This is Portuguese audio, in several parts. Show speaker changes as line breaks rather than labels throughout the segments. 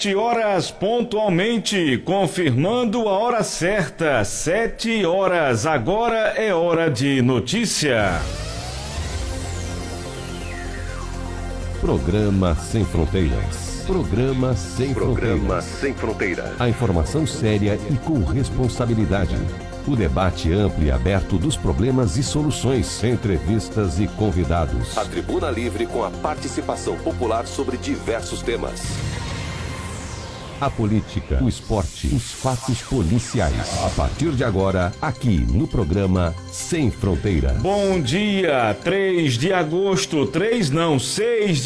7 horas pontualmente, confirmando a hora certa, 7 horas, agora é hora de notícia.
Programa Sem Fronteiras. Programa Sem Fronteiras. A informação séria e com responsabilidade. O debate amplo e aberto dos problemas e soluções, entrevistas e convidados. A tribuna livre com a participação popular sobre diversos temas. A política, o esporte, os fatos policiais. A partir de agora, aqui no programa Sem Fronteira.
Bom dia, 6 de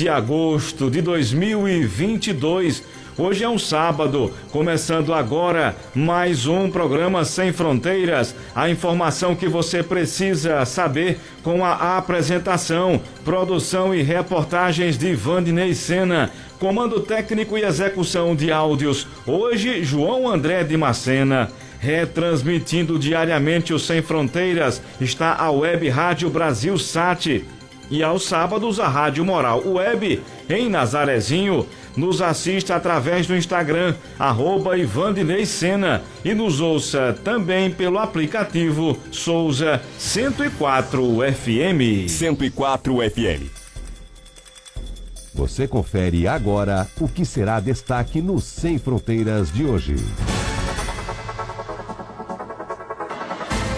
agosto de 2022. Hoje é um sábado, começando agora mais um programa Sem Fronteiras. A informação que você precisa saber com a apresentação, produção e reportagens de Vandinei Sena. Comando técnico e execução de áudios, hoje João André de Macena. Retransmitindo diariamente o Sem Fronteiras, está a Web Rádio Brasil Sat. E aos sábados a Rádio Moral Web, em Nazarezinho. Nos assista através do Instagram, @Vandinei Sena, e nos ouça também pelo aplicativo Souza 104 FM.
104 FM. Você confere agora o que será destaque no Sem Fronteiras de hoje.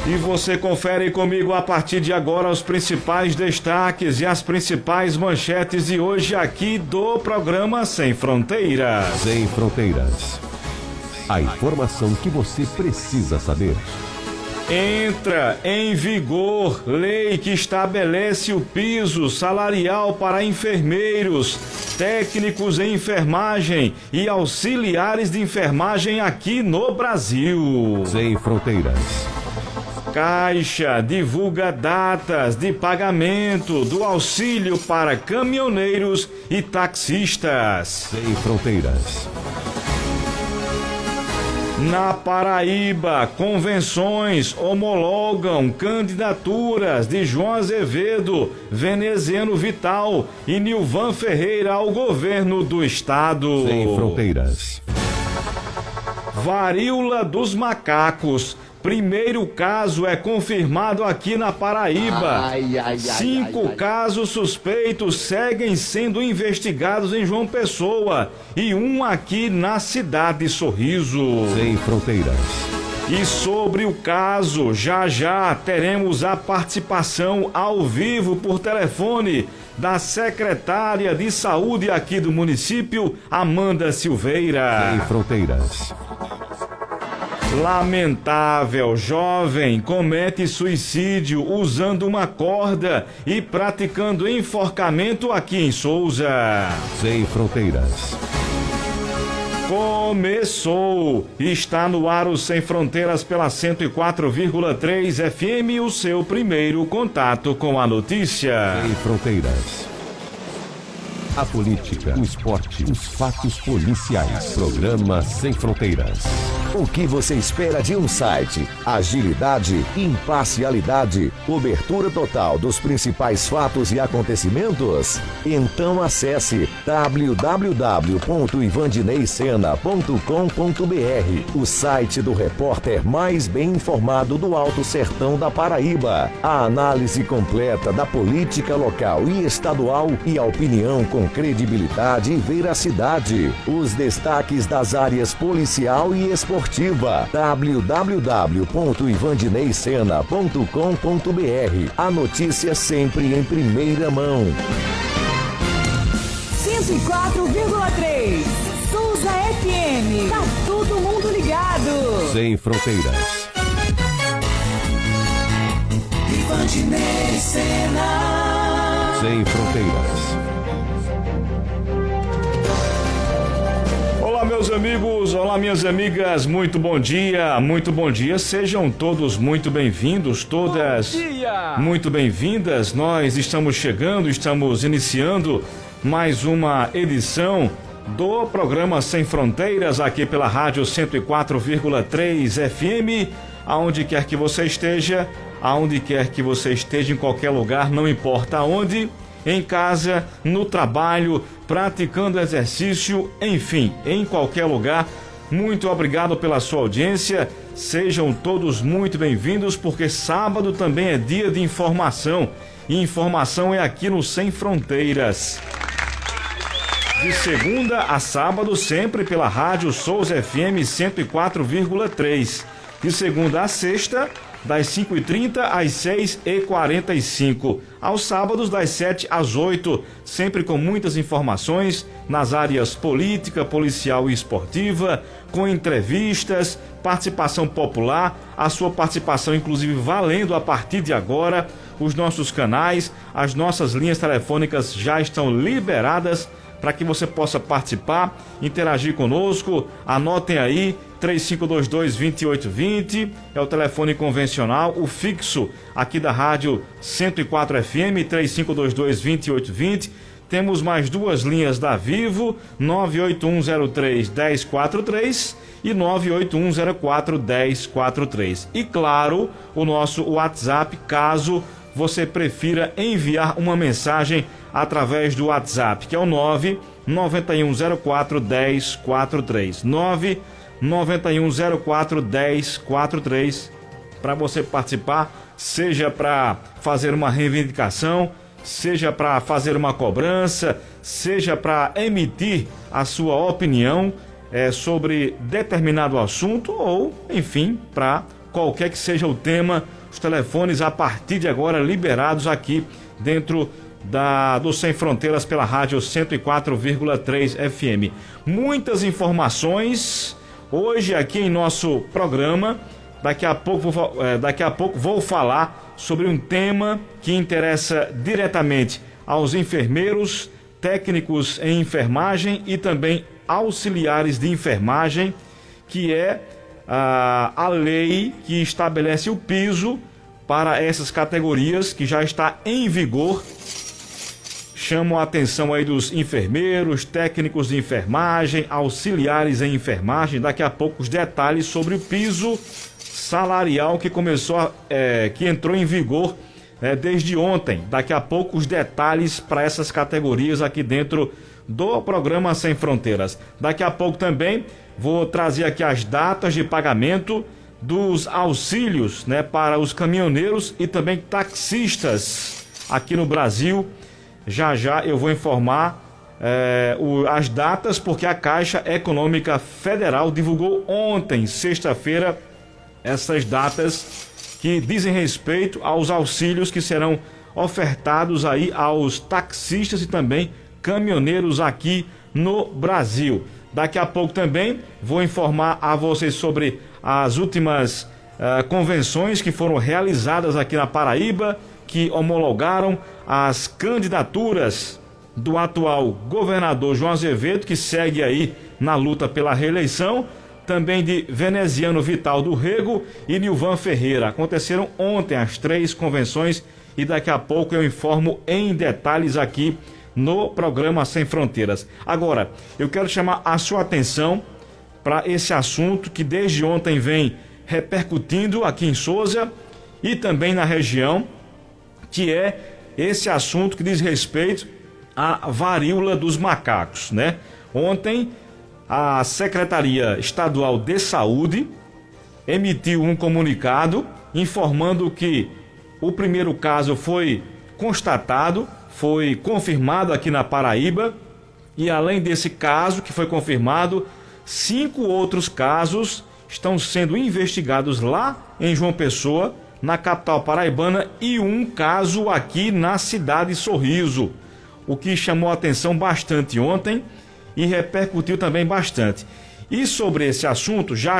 E você confere comigo a partir de agora os principais destaques e as principais manchetes de hoje aqui do programa Sem Fronteiras.
Sem Fronteiras. A informação que você precisa saber.
Entra em vigor lei que estabelece o piso salarial para enfermeiros, técnicos em enfermagem e auxiliares de enfermagem aqui no Brasil.
Sem Fronteiras.
Caixa divulga datas de pagamento do auxílio para caminhoneiros e taxistas.
Sem Fronteiras.
Na Paraíba, convenções homologam candidaturas de João Azevedo, Veneziano Vital e Nilvan Ferreira ao governo do estado.
Sem Fronteiras.
Varíola dos macacos. Primeiro caso é confirmado aqui na Paraíba. 5 casos suspeitos seguem sendo investigados em João Pessoa e um aqui na cidade de Sorriso.
Sem Fronteiras.
E sobre o caso, já teremos a participação ao vivo por telefone da secretária de saúde aqui do município, Amanda Silveira.
Sem Fronteiras.
Lamentável, jovem comete suicídio usando uma corda e praticando enforcamento aqui em Souza.
Sem Fronteiras.
Começou! Está no ar o Sem Fronteiras pela 104,3 FM, o seu primeiro contato com a notícia.
Sem Fronteiras. A política, o esporte, os fatos policiais. Programa Sem Fronteiras. O que você espera de um site? Agilidade, imparcialidade, cobertura total dos principais fatos e acontecimentos? Então acesse www.ivandineicena.com.br, o site do repórter mais bem informado do Alto Sertão da Paraíba. A análise completa da política local e estadual e a opinião com credibilidade e veracidade. Os destaques das áreas policial e esportiva. www.ivandineicena.com.br. A notícia sempre em primeira mão.
104,3 Souza FM. Tá todo mundo ligado.
Sem Fronteiras.
Vandinei Sena.
Sem Fronteiras.
Olá, meus amigos, olá, minhas amigas, muito bom dia, sejam todos muito bem-vindos, todas muito bem-vindas. Nós estamos iniciando mais uma edição do programa Sem Fronteiras, aqui pela Rádio 104,3 FM, aonde quer que você esteja, em qualquer lugar, não importa onde. em casa, no trabalho, praticando exercício, enfim, em qualquer lugar. Muito obrigado pela sua audiência. Sejam todos muito bem-vindos, porque sábado também é dia de informação. E informação é aqui no Sem Fronteiras. De segunda a sábado, sempre pela Rádio Souza FM 104,3. De segunda a sexta, das 5h30 às 6h45. Aos sábados, das 7 às 8, sempre com muitas informações nas áreas política, policial e esportiva, com entrevistas, participação popular, a sua participação inclusive valendo a partir de agora. Os nossos canais, as nossas linhas telefônicas já estão liberadas para que você possa participar, interagir conosco. Anotem aí, 3522-2820 é o telefone convencional, o fixo aqui da Rádio 104 FM, 3522-2820. Temos mais duas linhas da Vivo, 98103-1043 e 98104-1043. E claro, o nosso WhatsApp, caso você prefira enviar uma mensagem através do WhatsApp, que é o 99104-1043. 99104-1043, para você participar, seja para fazer uma reivindicação, seja para fazer uma cobrança, seja para emitir a sua opinião sobre determinado assunto ou, enfim, para qualquer que seja o tema. Os telefones a partir de agora liberados aqui dentro do Sem Fronteiras pela Rádio 104,3 FM. Muitas informações hoje aqui em nosso programa. Daqui a pouco vou falar sobre um tema que interessa diretamente aos enfermeiros, técnicos em enfermagem e também auxiliares de enfermagem, que é a lei que estabelece o piso para essas categorias, que já está em vigor. Chamo a atenção aí dos enfermeiros, técnicos de enfermagem, auxiliares em enfermagem. Daqui a pouco os detalhes sobre o piso salarial que que entrou em vigor desde ontem. Daqui a pouco os detalhes para essas categorias aqui dentro do programa Sem Fronteiras. Daqui a pouco também vou trazer aqui as datas de pagamento dos auxílios, para os caminhoneiros e também taxistas aqui no Brasil. Já eu vou informar as datas, porque a Caixa Econômica Federal divulgou ontem, sexta-feira, essas datas que dizem respeito aos auxílios que serão ofertados aí aos taxistas e também caminhoneiros aqui no Brasil. Daqui a pouco também vou informar a vocês sobre as últimas convenções que foram realizadas aqui na Paraíba, que homologaram as candidaturas do atual governador João Azevedo, que segue aí na luta pela reeleição, também de Veneziano Vital do Rego e Nilvan Ferreira. Aconteceram ontem as 3 convenções e daqui a pouco eu informo em detalhes aqui no programa Sem Fronteiras. Agora, eu quero chamar a sua atenção para esse assunto que desde ontem vem repercutindo aqui em Souza e também na região, que é esse assunto que diz respeito à varíola dos macacos, Ontem, a Secretaria Estadual de Saúde emitiu um comunicado informando que o primeiro caso foi constatado, foi confirmado aqui na Paraíba, e além desse caso que foi confirmado, 5 outros casos estão sendo investigados lá em João Pessoa, na capital paraibana, e um caso aqui na cidade de Sorriso, o que chamou a atenção bastante ontem e repercutiu também bastante. E sobre esse assunto, já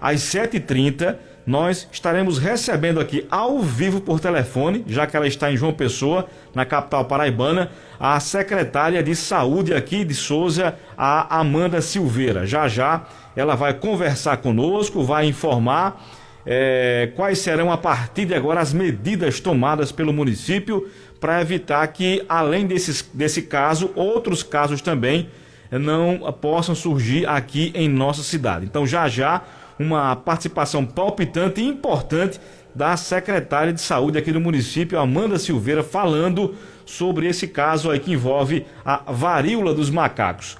às 7h30, nós estaremos recebendo aqui ao vivo por telefone, já que ela está em João Pessoa, na capital paraibana, a secretária de saúde aqui de Souza, a Amanda Silveira. Já ela vai conversar conosco, vai informar quais serão a partir de agora as medidas tomadas pelo município para evitar que, além desse caso, outros casos também não possam surgir aqui em nossa cidade. Então, já uma participação palpitante e importante da secretária de saúde aqui do município, Amanda Silveira, falando sobre esse caso aí que envolve a varíola dos macacos.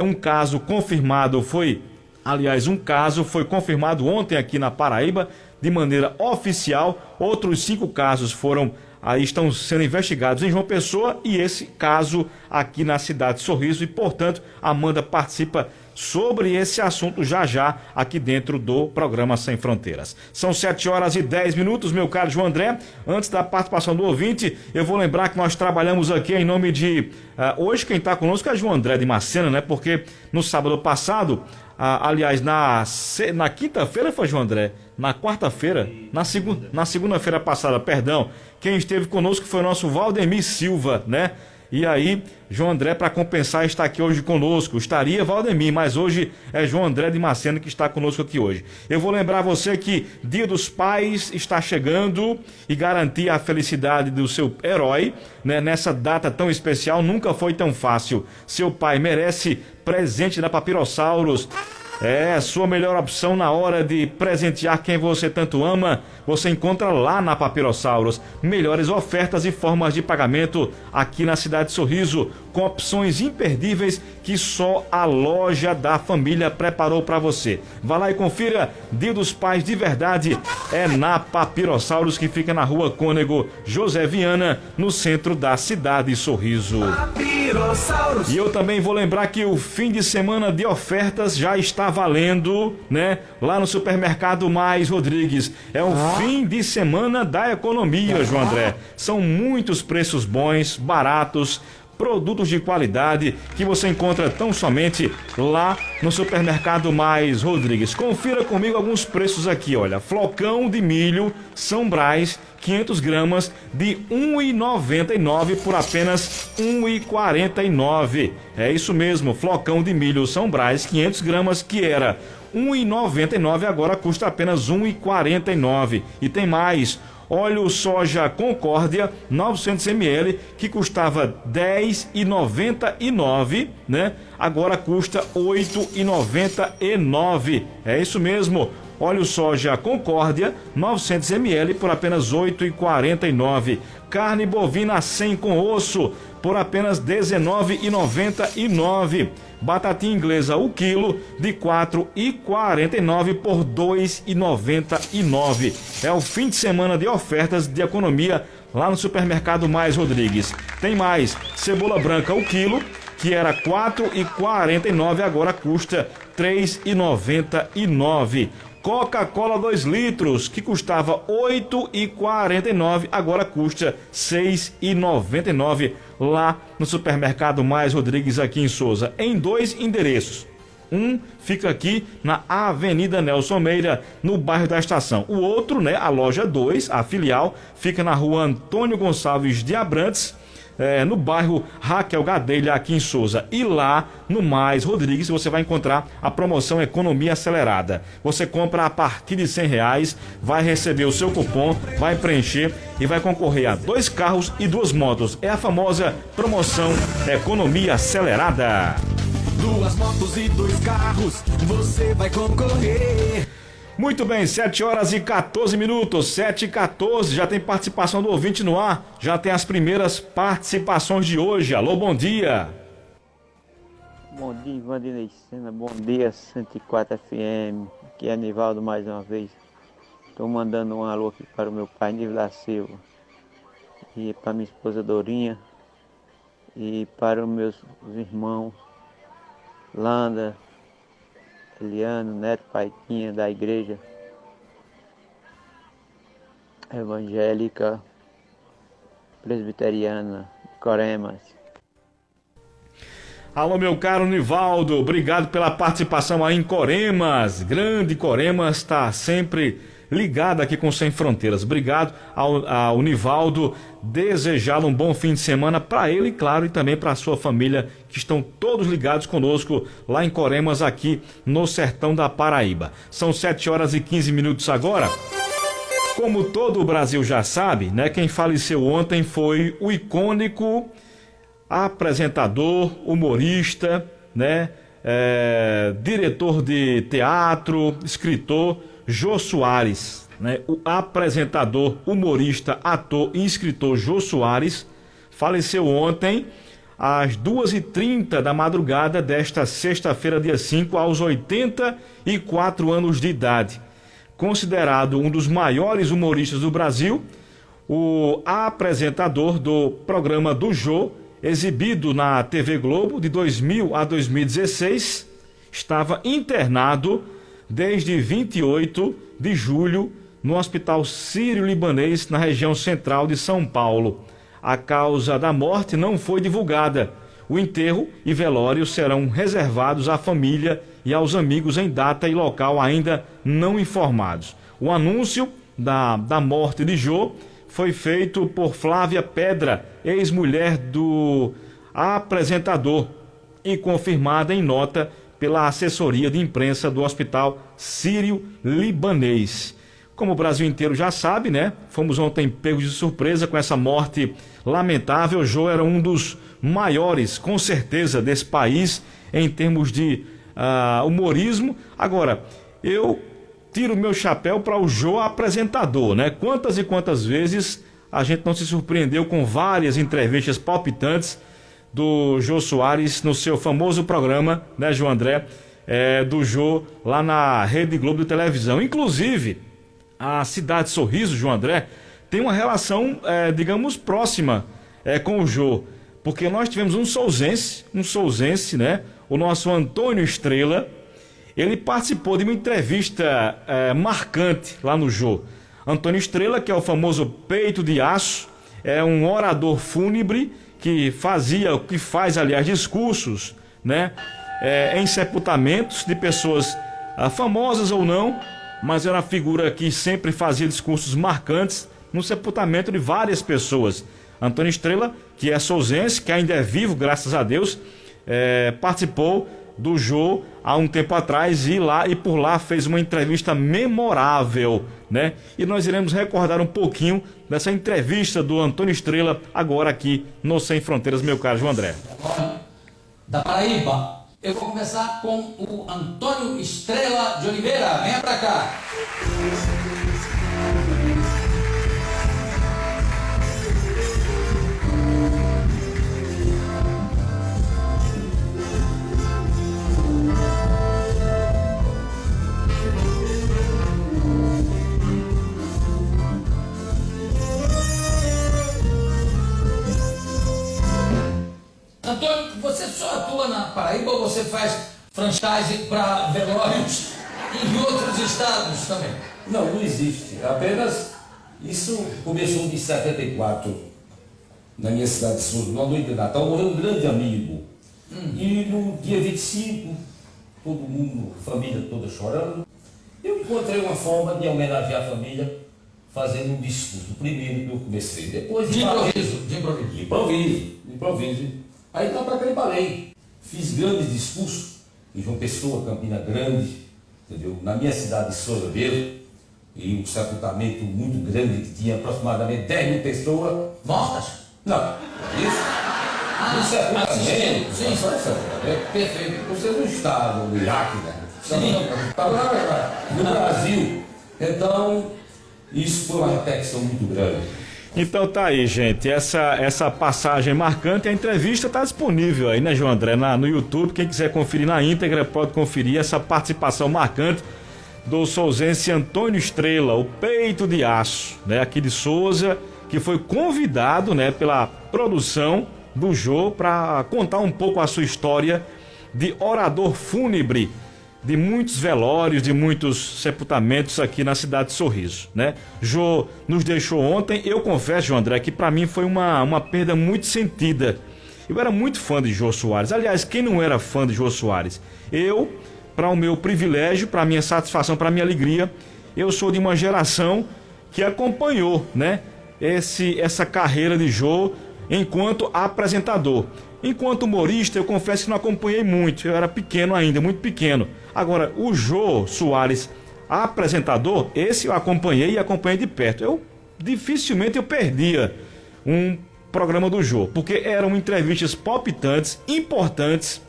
Um caso foi confirmado ontem aqui na Paraíba de maneira oficial. Outros 5 casos estão sendo investigados em João Pessoa e esse caso aqui na cidade de Sorriso, e portanto Amanda participa sobre esse assunto já aqui dentro do programa Sem Fronteiras. São 7h10, meu caro João André. Antes da participação do ouvinte, eu vou lembrar que nós trabalhamos aqui em nome de... hoje quem está conosco é João André de Macena, né? Porque no sábado passado, aliás, na quinta-feira foi João André, na quarta-feira, na segunda-feira passada, perdão, quem esteve conosco foi o nosso Valdemir Silva, né? E aí, João André, para compensar, está aqui hoje conosco. Estaria Valdemir, mas hoje é João André de Macena que está conosco aqui hoje. Eu vou lembrar você que Dia dos Pais está chegando e garantir a felicidade do seu herói, né? Nessa data tão especial, nunca foi tão fácil. Seu pai merece presente da Papirossauros. É a sua melhor opção na hora de presentear quem você tanto ama. Você encontra lá na Papirossauros melhores ofertas e formas de pagamento aqui na cidade de Sorriso, com opções imperdíveis que só a loja da família preparou para você. Vá lá e confira. Dia dos Pais de verdade é na Papirossauros, que fica na Rua Cônego José Viana, no centro da cidade de Sorriso. E eu também vou lembrar que o fim de semana de ofertas já está valendo, né? Lá no Supermercado Mais Rodrigues. É um fim de semana da economia, João André. São muitos preços bons, baratos, produtos de qualidade que você encontra tão somente lá no Supermercado Mais Rodrigues. Confira comigo alguns preços aqui, olha. Flocão de milho São Brás, 500 gramas de R$ 1,99 por apenas R$ 1,49. É isso mesmo, flocão de milho São Brás, 500 gramas, que era R$ 1,99, agora custa apenas R$ 1,49. E tem mais. Óleo soja Concórdia 900 ml, que custava R$ 10,99, né? Agora custa R$ 8,99. É isso mesmo. Óleo soja Concórdia 900 ml por apenas R$ 8,49. Carne bovina 100 com osso por apenas R$ 19,99. Batatinha inglesa o quilo de R$ 4,49 por R$ 2,99. É o fim de semana de ofertas de economia lá no Supermercado Mais Rodrigues. Tem mais. Cebola branca o quilo, que era R$ 4,49, agora custa R$ 3,99. Coca-Cola 2 litros, que custava R$ 8,49, agora custa R$ 6,99 lá no Supermercado Mais Rodrigues, aqui em Souza, em 2 endereços. Um fica aqui na Avenida Nelson Meira, no bairro da Estação. O outro, né, a loja 2, a filial, fica na Rua Antônio Gonçalves de Abrantes, no bairro Raquel Gadelha, aqui em Souza. E lá no Mais Rodrigues você vai encontrar a promoção Economia Acelerada. Você compra a partir de R$100, vai receber o seu cupom, vai preencher e vai concorrer a 2 carros e 2 motos. É a famosa promoção Economia Acelerada.
2 motos e 2 carros, você vai concorrer.
Muito bem, 7h14, 7h14, já tem participação do ouvinte no ar, já tem as primeiras participações de hoje. Alô, bom dia.
Bom dia, Vandinei Sena, bom dia, 104 FM, aqui é Nivaldo mais uma vez. Estou mandando um alô aqui para o meu pai, Nível da Silva, e para minha esposa Dorinha, e para os meus irmãos, Landa, Eliano, Neto, Paiquinha, da igreja evangélica presbiteriana Coremas.
Alô, meu caro Nivaldo, obrigado pela participação aí em Coremas. Grande Coremas, está sempre ligado aqui com Sem Fronteiras. Obrigado ao Nivaldo, desejá-lo um bom fim de semana para ele, claro, e também para a sua família, que estão todos ligados conosco lá em Coremas, aqui no sertão da Paraíba. São 7h15 agora. Como todo o Brasil já sabe, né, quem faleceu ontem foi o icônico apresentador, humorista, né? Diretor de teatro, escritor Jô Soares, né? O apresentador, humorista, ator e escritor Jô Soares faleceu ontem às 2h30 da madrugada desta sexta-feira, dia 5, aos 84 anos de idade. Considerado um dos maiores humoristas do Brasil, o apresentador do programa do Jô, exibido na TV Globo de 2000 a 2016, estava internado desde 28 de julho no Hospital Sírio-Libanês, na região central de São Paulo. A causa da morte não foi divulgada. O enterro e velório serão reservados à família e aos amigos em data e local ainda não informados. O anúncio da morte de Jô foi feito por Flávia Pedra, ex-mulher do apresentador, e confirmada em nota pela assessoria de imprensa do Hospital Sírio-Libanês. Como o Brasil inteiro já sabe, né? Fomos ontem pegos de surpresa com essa morte lamentável. Jô era um dos maiores, com certeza, desse país em termos de humorismo. Agora, eu tiro meu chapéu para o Jô apresentador, né? Quantas e quantas vezes a gente não se surpreendeu com várias entrevistas palpitantes do Jô Soares no seu famoso programa, né, João André, do Jô lá na Rede Globo de televisão. Inclusive, a cidade Sorriso, João André, tem uma relação, digamos, próxima com o Jô, porque nós tivemos um souzense, né, o nosso Antônio Estrela. Ele participou de uma entrevista marcante lá no Jô. Antônio Estrela, que é o famoso peito de aço, é um orador fúnebre que faz, aliás, discursos, né, em sepultamentos de pessoas famosas ou não, mas era uma figura que sempre fazia discursos marcantes no sepultamento de várias pessoas. Antônio Estrela, que é souzense, que ainda é vivo, graças a Deus, participou do Jô há um tempo atrás e por lá fez uma entrevista memorável, né? E nós iremos recordar um pouquinho dessa entrevista do Antônio Estrela agora aqui no Sem Fronteiras, meu caro João André.
Da Paraíba, eu vou começar com o Antônio Estrela de Oliveira. Venha pra cá. Antônio, você só atua na Paraíba ou você faz franchise para velórios em outros estados também?
Não existe. Apenas isso começou em 74, na minha cidade de Souza, na noite de Natal, morreu um grande amigo. E no dia 25, todo mundo, família toda chorando, eu encontrei uma forma de homenagear a família fazendo um discurso. O primeiro que eu comecei, depois
de
improviso. Aí então para cá eu parei, fiz grandes discursos em João Pessoa, Campina Grande, entendeu? Na minha cidade de Souza mesmo, e um sepultamento muito grande que tinha aproximadamente 10 mil pessoas.
Mortas?
Não, isso sepultamento.
Sim, perfeito.
Você não está no Iraque, né?
Sim.
Está lá no Brasil. Então, isso foi uma repercussão muito grande.
Então tá aí, gente, essa passagem marcante, a entrevista tá disponível aí, né, João André, no YouTube. Quem quiser conferir na íntegra pode conferir essa participação marcante do souzense Antônio Estrela, o peito de aço, né, aqui de Souza, que foi convidado, né, pela produção do Jô para contar um pouco a sua história de orador fúnebre de muitos velórios, de muitos sepultamentos aqui na cidade de Sorriso, né? Jô nos deixou ontem. Eu confesso, João André, que para mim foi uma perda muito sentida. Eu era muito fã de Jô Soares. Aliás, quem não era fã de Jô Soares? Eu, para o meu privilégio, para a minha satisfação, para a minha alegria, eu sou de uma geração que acompanhou, né, essa carreira de Jô enquanto apresentador. Enquanto humorista, eu confesso que não acompanhei muito. Eu era pequeno ainda, muito pequeno. Agora, o Jô Soares, apresentador, esse eu acompanhei e acompanhei de perto. Dificilmente eu perdia um programa do Jô, porque eram entrevistas palpitantes, importantes,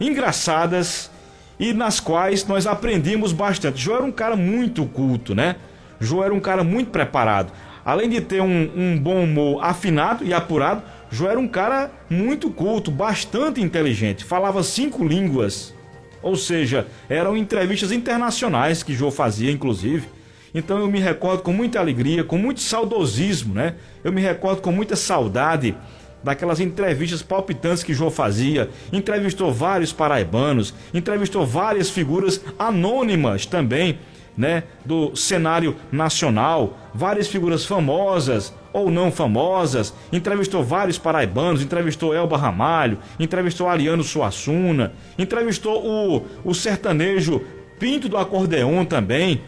engraçadas e nas quais nós aprendíamos bastante. Jô era um cara muito culto, né? Jô era um cara muito preparado. Além de ter um bom humor afinado e apurado, Jô era um cara muito culto, bastante inteligente, falava 5 línguas. Ou seja, eram entrevistas internacionais que Jô fazia, inclusive. Então eu me recordo com muita alegria, com muito saudosismo, né? Eu me recordo com muita saudade daquelas entrevistas palpitantes que Jô fazia. Entrevistou vários paraibanos, entrevistou várias figuras anônimas também, né, do cenário nacional, várias figuras famosas ou não famosas, entrevistou vários paraibanos, entrevistou Elba Ramalho, entrevistou Ariano Suassuna, entrevistou o sertanejo Pinto do Acordeon também.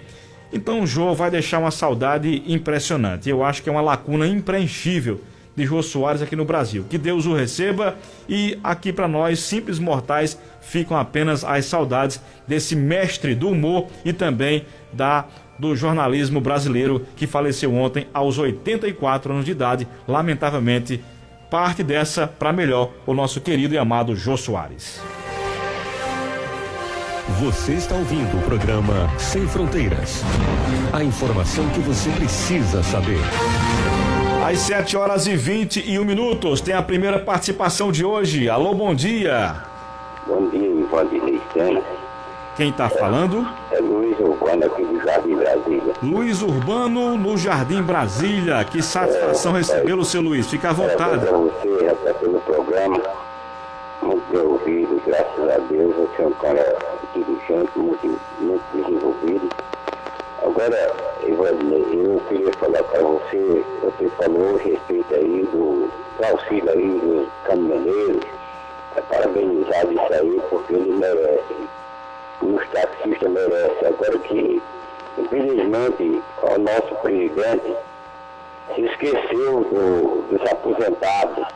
Então Jô vai deixar uma saudade impressionante. Eu acho que é uma lacuna impreenchível de Jô Soares aqui no Brasil. Que Deus o receba, e aqui para nós, simples mortais, ficam apenas as saudades desse mestre do humor e também do jornalismo brasileiro, que faleceu ontem aos 84 anos de idade. Lamentavelmente, parte dessa para melhor, o nosso querido e amado Jô Soares.
Você está ouvindo o programa Sem Fronteiras. A informação que você precisa saber.
Às 7h21, tem a primeira participação de hoje. Alô, bom dia.
Bom dia, Valdinei Sena.
Quem está falando?
É Luiz Urbano, aqui do Jardim Brasília.
Luiz Urbano, no Jardim Brasília. Que satisfação recebê-lo, seu Luiz. Fica à vontade.
Para você, pelo programa, muito bem ouvido, graças a Deus. Você é um cara inteligente, muito desenvolvido. Agora, eu queria falar para você falou a respeito aí do auxílio aí dos caminhoneiros. Parabenizar isso aí, porque ele merece. Os taxistas merecem. Agora que, infelizmente, o nosso presidente se esqueceu dos aposentados.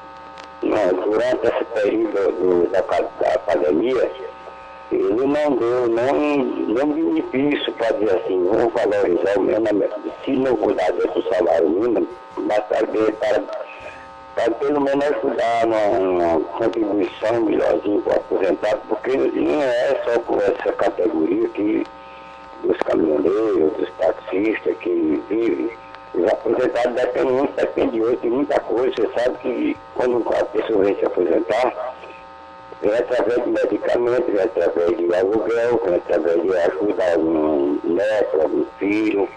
Durante esse período da pandemia, ele não deu nenhum benefício para dizer assim, vamos valorizar o mesmo, se não cuidar desse salário mínimo, mas para pelo menos ajudar numa contribuição melhorzinha para o aposentado, porque não é só por essa categoria que dos caminhoneiros, dos taxistas que vivem. Os aposentados dependem de outro, de muita coisa. Você sabe que quando a pessoa vem se aposentar, vem através de medicamentos, vem através de aluguel, vem através de ajudar algum neto, algum filho,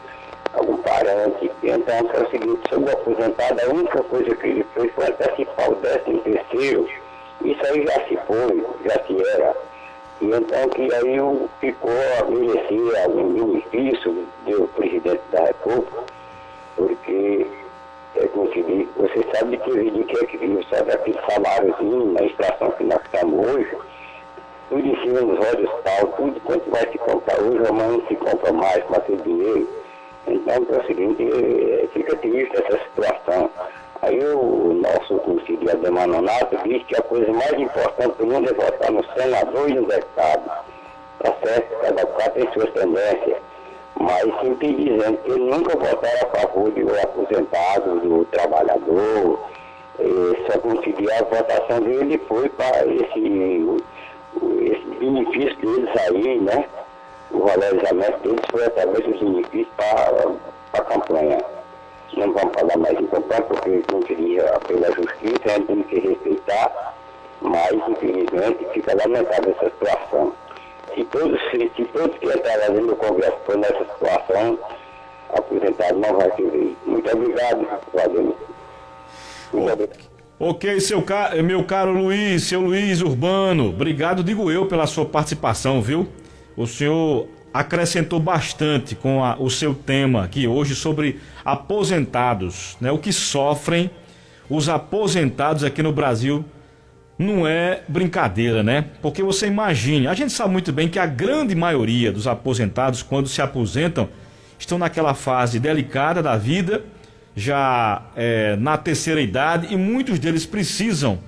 algum parente. Então, é o seguinte, sobre o aposentado, a única coisa que ele fez foi antecipar o 13º. Isso aí já se foi, já se era. E então que aí ficou a merecer algum benefício do presidente da República, porque, como se diz, você sabe que vive que é que vive, sabe aquele saláriozinho, na inflação que nós estamos hoje, tudo em cima dos olhos tal, tudo quanto vai se comprar hoje, amanhã não se compra mais com aquele dinheiro. Então é o seguinte, fica triste essa situação. Aí o nosso conselheiro Ademar Nonato disse que a coisa mais importante do mundo é votar no senador e no deputado. Tá certo? Cada qual tem suas tendências. Mas sempre dizendo que ele nunca votará a favor do aposentado, do trabalhador. Só conseguir a votação dele foi para esse benefício deles aí, né? O valorizamento deles foi através dos benefícios para a campanha. Não vamos falar mais em campanha, porque não queria pela justiça, a gente tem que respeitar, mas infelizmente fica lamentável essa situação. Se todos que entraram dentro do Congresso for nessa situação, aposentado não vai ter jeito. Muito obrigado, Vladimir. Muito obrigado.
Ok, meu caro Luiz, seu Luiz Urbano, obrigado, digo eu, pela sua participação, viu? O senhor acrescentou bastante com o seu tema aqui hoje sobre aposentados, né? O que sofrem os aposentados aqui no Brasil não é brincadeira, né? Porque você imagine, a gente sabe muito bem que a grande maioria dos aposentados, quando se aposentam, estão naquela fase delicada da vida, já na terceira idade, e muitos deles precisam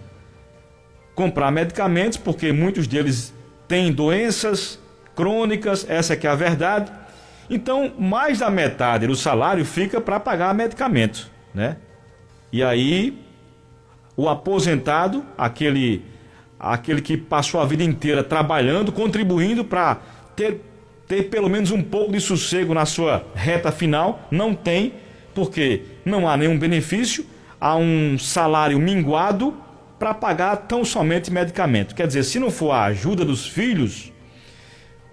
comprar medicamentos, porque muitos deles têm doenças crônicas, essa que é a verdade. Então, mais da metade do salário fica para pagar medicamento, né? E aí o aposentado, aquele que passou a vida inteira trabalhando, contribuindo para ter pelo menos um pouco de sossego na sua reta final, não tem, porque não há nenhum benefício, há um salário minguado para pagar tão somente medicamento. Quer dizer, se não for a ajuda dos filhos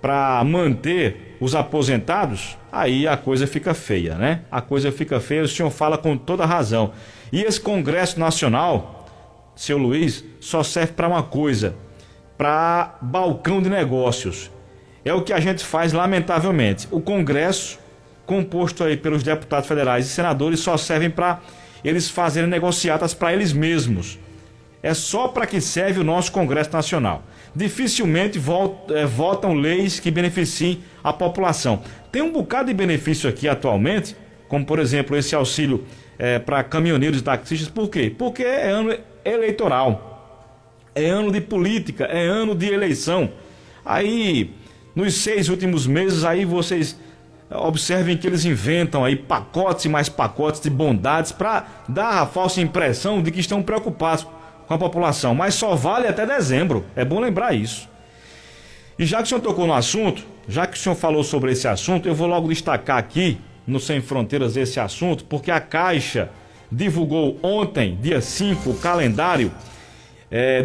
para manter os aposentados, aí a coisa fica feia, né? A coisa fica feia, o senhor fala com toda razão. E esse Congresso Nacional, seu Luiz, só serve para uma coisa, para balcão de negócios. É o que a gente faz, lamentavelmente. O Congresso, composto aí pelos deputados federais e senadores, só servem para eles fazerem negociatas para eles mesmos. É só para que serve o nosso Congresso Nacional. Dificilmente votam leis que beneficiem a população. Tem um bocado de benefício aqui atualmente, como por exemplo esse auxílio para caminhoneiros e taxistas. Por quê? Porque é ano eleitoral, é ano de política, é ano de eleição. Aí, nos 6 últimos meses, aí vocês observem que eles inventam aí pacotes e mais pacotes de bondades para dar a falsa impressão de que estão preocupados com a população, mas só vale até dezembro, é bom lembrar isso. E já que o senhor tocou no assunto, já que o senhor falou sobre esse assunto, eu vou logo destacar aqui no Sem Fronteiras esse assunto, porque a Caixa divulgou ontem, dia 5, o calendário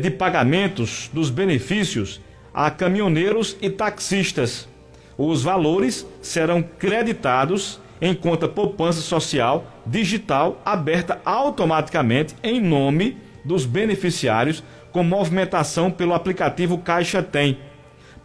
de pagamentos dos benefícios a caminhoneiros e taxistas. Os valores serão creditados em conta poupança social digital aberta automaticamente em nome dos beneficiários com movimentação pelo aplicativo Caixa Tem.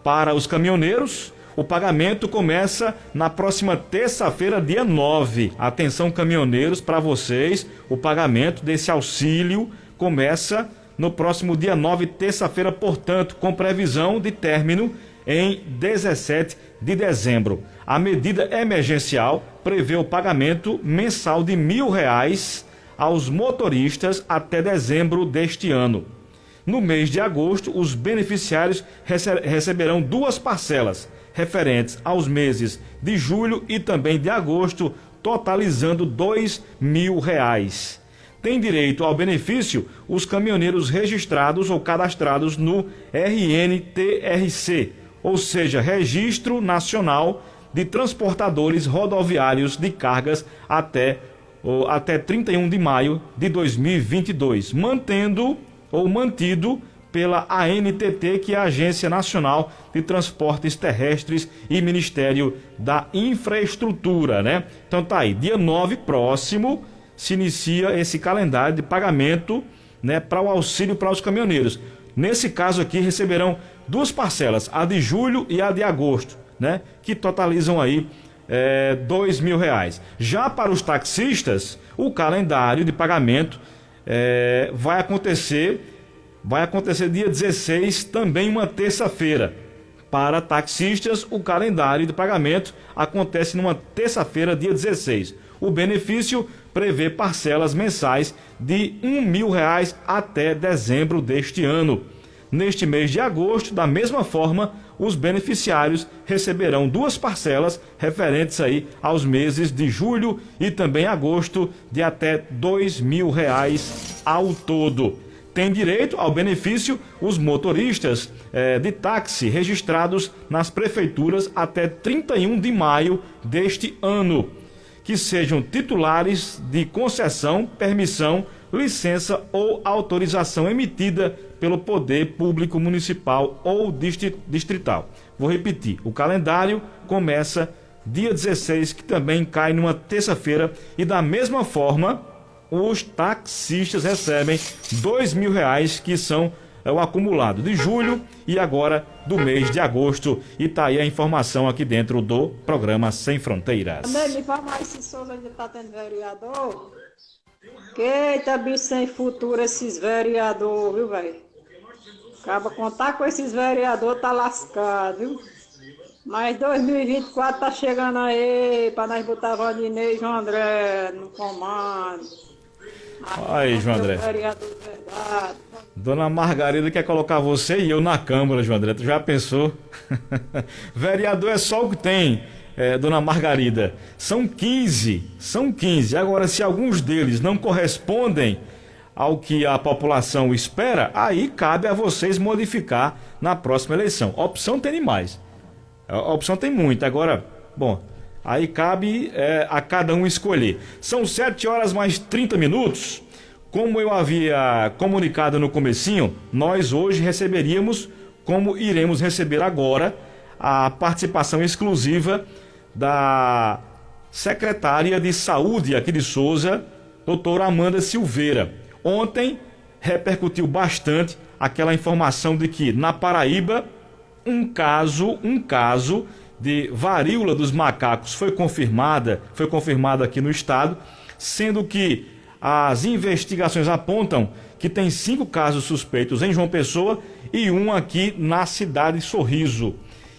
Para os caminhoneiros, o pagamento começa na próxima terça-feira, dia 9. Atenção, caminhoneiros, para vocês, o pagamento desse auxílio começa no próximo dia 9, terça-feira, portanto, com previsão de término em 17 de dezembro. A medida emergencial prevê o pagamento mensal de R$1.000 aos motoristas até dezembro deste ano. No mês de agosto, os beneficiários receberão 2 parcelas referentes aos meses de julho e também de agosto, totalizando R$2.000. Tem direito ao benefício os caminhoneiros registrados ou cadastrados no RNTRC, ou seja, Registro Nacional de Transportadores Rodoviários de Cargas até 31 de maio de 2022, mantido pela ANTT, que é a Agência Nacional de Transportes Terrestres e Ministério da Infraestrutura, né? Então tá aí, dia 9 próximo se inicia esse calendário de pagamento, né, para o auxílio para os caminhoneiros. Nesse caso aqui receberão 2 parcelas, a de julho e a de agosto, né, que totalizam aí R$2.000. Já para os taxistas, o calendário de pagamento vai acontecer dia 16, também uma terça-feira. Para taxistas, o calendário de pagamento acontece numa terça-feira, dia 16. O benefício prevê parcelas mensais de R$1.000 até dezembro deste ano. Neste mês de agosto, da mesma forma, os beneficiários receberão 2 parcelas referentes aí aos meses de julho e também agosto, de até R$2.000 ao todo. Tem direito ao benefício os motoristas de táxi registrados nas prefeituras até 31 de maio deste ano, que sejam titulares de concessão, permissão, licença ou autorização emitida pelo Poder Público Municipal ou distrital. Vou repetir, o calendário começa dia 16, que também cai numa terça-feira, e da mesma forma os taxistas recebem R$2.000, que são o acumulado de julho e agora do mês de agosto. E tá aí a informação aqui dentro do programa Sem Fronteiras.
Me fala mais se Souza ainda tá tendo vereador. Que eita, bicho sem futuro esses vereadores, viu, velho? Acaba contar com esses vereadores, tá lascado, viu? Mas 2024 tá chegando aí, pra nós botar Valdinei e João André no comando.
Aí, João André. Dona Margarida quer colocar você e eu na Câmara, João André. Tu já pensou? Vereador é só o que tem, Dona Margarida. São 15. Agora, se alguns deles não correspondem ao que a população espera, aí cabe a vocês modificar na próxima eleição. Opção tem demais. A opção tem muita. Agora, bom, aí cabe a cada um escolher. São 7 horas mais 30 minutos. Como eu havia comunicado no comecinho, nós hoje receberíamos, como iremos receber agora, a participação exclusiva da secretária de Saúde aqui de Souza, doutora Amanda Silveira. Ontem repercutiu bastante aquela informação de que na Paraíba um caso de varíola dos macacos foi confirmado aqui no estado, sendo que as investigações apontam que tem 5 casos suspeitos em João Pessoa e um aqui na cidade de Sorriso.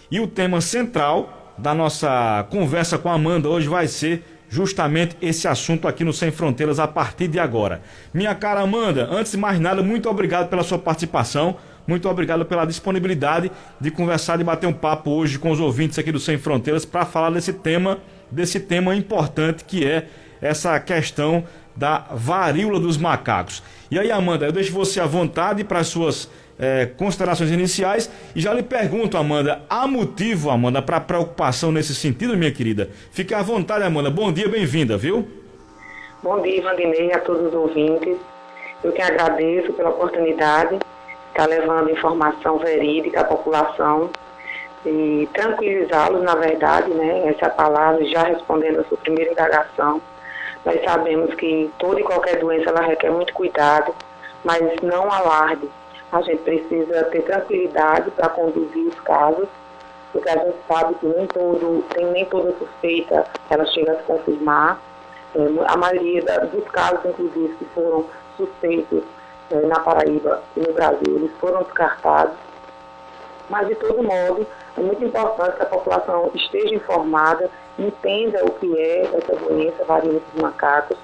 E o tema central da nossa conversa com a Amanda hoje vai ser justamente esse assunto aqui no Sem Fronteiras a partir de agora. Minha cara Amanda, antes de mais nada, muito obrigado pela sua participação, muito obrigado pela disponibilidade de conversar, de bater um papo hoje com os ouvintes aqui do Sem Fronteiras para falar desse tema importante que é essa questão da varíola dos macacos. E aí, Amanda, eu deixo você à vontade para as suas considerações iniciais e já lhe pergunto, Amanda, há motivo, Amanda, para preocupação nesse sentido, minha querida? Fique à vontade, Amanda. Bom dia, bem-vinda, viu?
Bom dia, Vandinei, a todos os ouvintes. Eu que agradeço pela oportunidade de estar levando informação verídica à população e tranquilizá-los, na verdade, né? Essa é a palavra, já respondendo a sua primeira indagação. Nós sabemos que toda e qualquer doença ela requer muito cuidado, mas não alarde. A gente precisa ter tranquilidade para conduzir os casos, porque a gente sabe que nem toda suspeita ela chega a se confirmar. A maioria dos casos, inclusive, que foram suspeitos na Paraíba e no Brasil, eles foram descartados. Mas, de todo modo, é muito importante que a população esteja informada, entenda o que é essa doença, varíola dos macacos,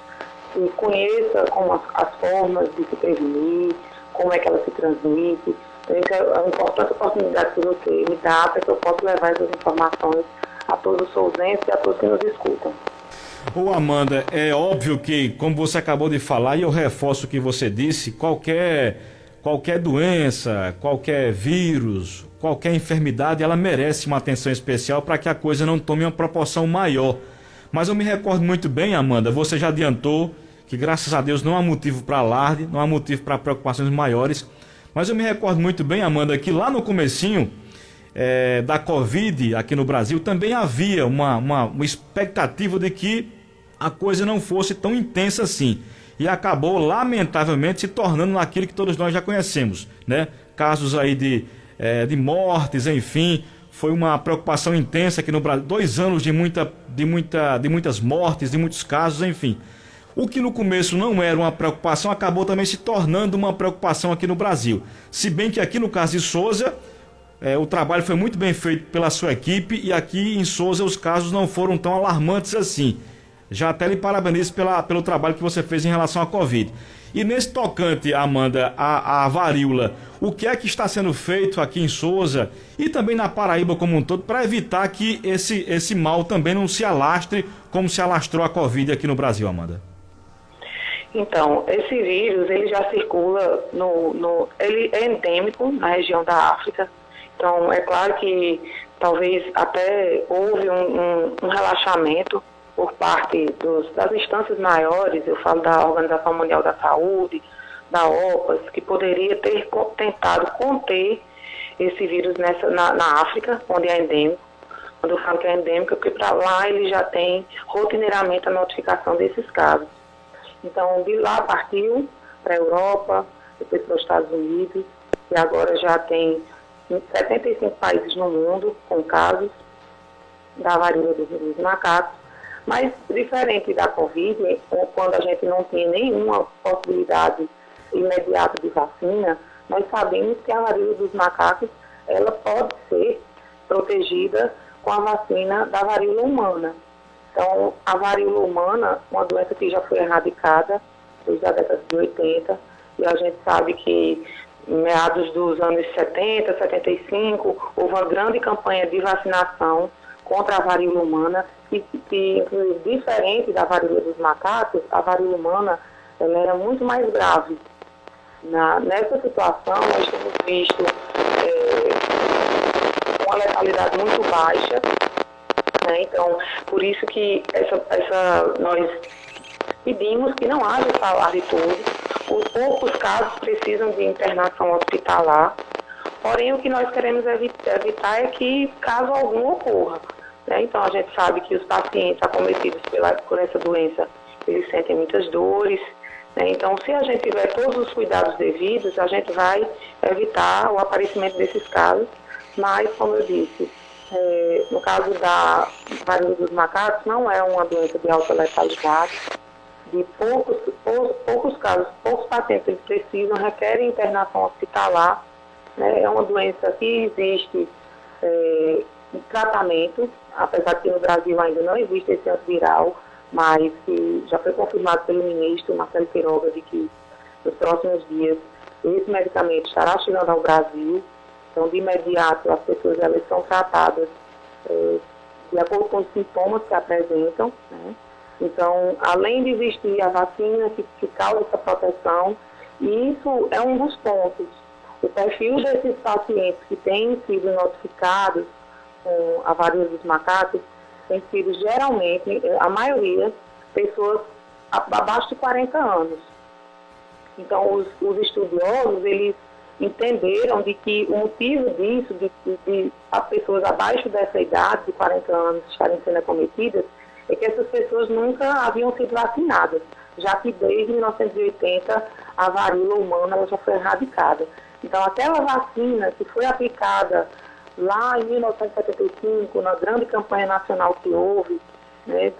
e conheça como as formas de se prevenir, como é que ela se transmite. Então, isso é uma importante oportunidade que você me dá para que eu possa levar essas informações a todos os souzenses e a todos que nos escutam.
Ô Amanda, é óbvio que, como você acabou de falar, e eu reforço o que você disse, qualquer doença, qualquer vírus, qualquer enfermidade, ela merece uma atenção especial para que a coisa não tome uma proporção maior. Mas eu me recordo muito bem, Amanda, você já adiantou que graças a Deus não há motivo para alarde, não há motivo para preocupações maiores. Mas eu me recordo muito bem, Amanda, que lá no comecinho da Covid aqui no Brasil também havia uma expectativa de que a coisa não fosse tão intensa assim. E acabou, lamentavelmente, se tornando naquilo que todos nós já conhecemos, né? Casos aí de mortes, enfim, foi uma preocupação intensa aqui no Brasil. 2 anos de muitas mortes, de muitos casos, enfim. O que no começo não era uma preocupação, acabou também se tornando uma preocupação aqui no Brasil. Se bem que aqui no caso de Souza, o trabalho foi muito bem feito pela sua equipe e aqui em Souza os casos não foram tão alarmantes assim. Já até lhe parabenizo pelo trabalho que você fez em relação à Covid. E nesse tocante, Amanda, a varíola, o que é que está sendo feito aqui em Souza e também na Paraíba como um todo para evitar que esse mal também não se alastre como se alastrou a Covid aqui no Brasil, Amanda?
Então, esse vírus, ele já circula, ele é endêmico na região da África. Então, é claro que talvez até houve um relaxamento por parte das instâncias maiores, eu falo da Organização Mundial da Saúde, da OPAS, que poderia ter tentado conter esse vírus na África, onde é endêmico. Quando eu falo que é endêmico, é porque para lá ele já tem rotineiramente a notificação desses casos. Então, de lá partiu para a Europa, depois para os Estados Unidos, e agora já tem 75 países no mundo com casos da varíola dos macacos. Mas, diferente da Covid, quando a gente não tinha nenhuma possibilidade imediata de vacina, nós sabemos que a varíola dos macacos ela pode ser protegida com a vacina da varíola humana. Então, a varíola humana, uma doença que já foi erradicada desde a década de 80, e a gente sabe que em meados dos anos 70, 75, houve uma grande campanha de vacinação contra a varíola humana, que inclusive, diferente da varíola dos macacos, a varíola humana ela era muito mais grave. Nessa situação, nós temos visto uma letalidade muito baixa, né? Então, por isso que nós pedimos que não haja essa alardetude. Os poucos casos precisam de internação hospitalar, porém o que nós queremos evitar é que caso algum ocorra, né? Então, a gente sabe que os pacientes acometidos por essa doença, eles sentem muitas dores, né? Então, se a gente tiver todos os cuidados devidos, a gente vai evitar o aparecimento desses casos. Mas, como eu disse, no caso da varíola dos macacos, não é uma doença de alta letalidade. De poucos casos, poucos pacientes eles precisam, requerem internação hospitalar, né? É uma doença que existe tratamento, apesar que no Brasil ainda não existe esse antiviral, mas que já foi confirmado pelo ministro Marcelo Queiroga de que nos próximos dias esse medicamento estará chegando ao Brasil. Então, de imediato, as pessoas elas são tratadas de acordo com os sintomas que apresentam, né? Então, além de existir a vacina que causa essa proteção, isso é um dos pontos. O perfil desses pacientes que têm sido notificados com a varíola dos macacos tem sido geralmente, a maioria, pessoas abaixo de 40 anos. Então, os estudiosos, eles entenderam de que o motivo disso, de as pessoas abaixo dessa idade, de 40 anos, estarem sendo acometidas, é que essas pessoas nunca haviam sido vacinadas, já que desde 1980 a varíola humana ela já foi erradicada. Então, aquela vacina que foi aplicada lá em 1975, na grande campanha nacional que houve, né,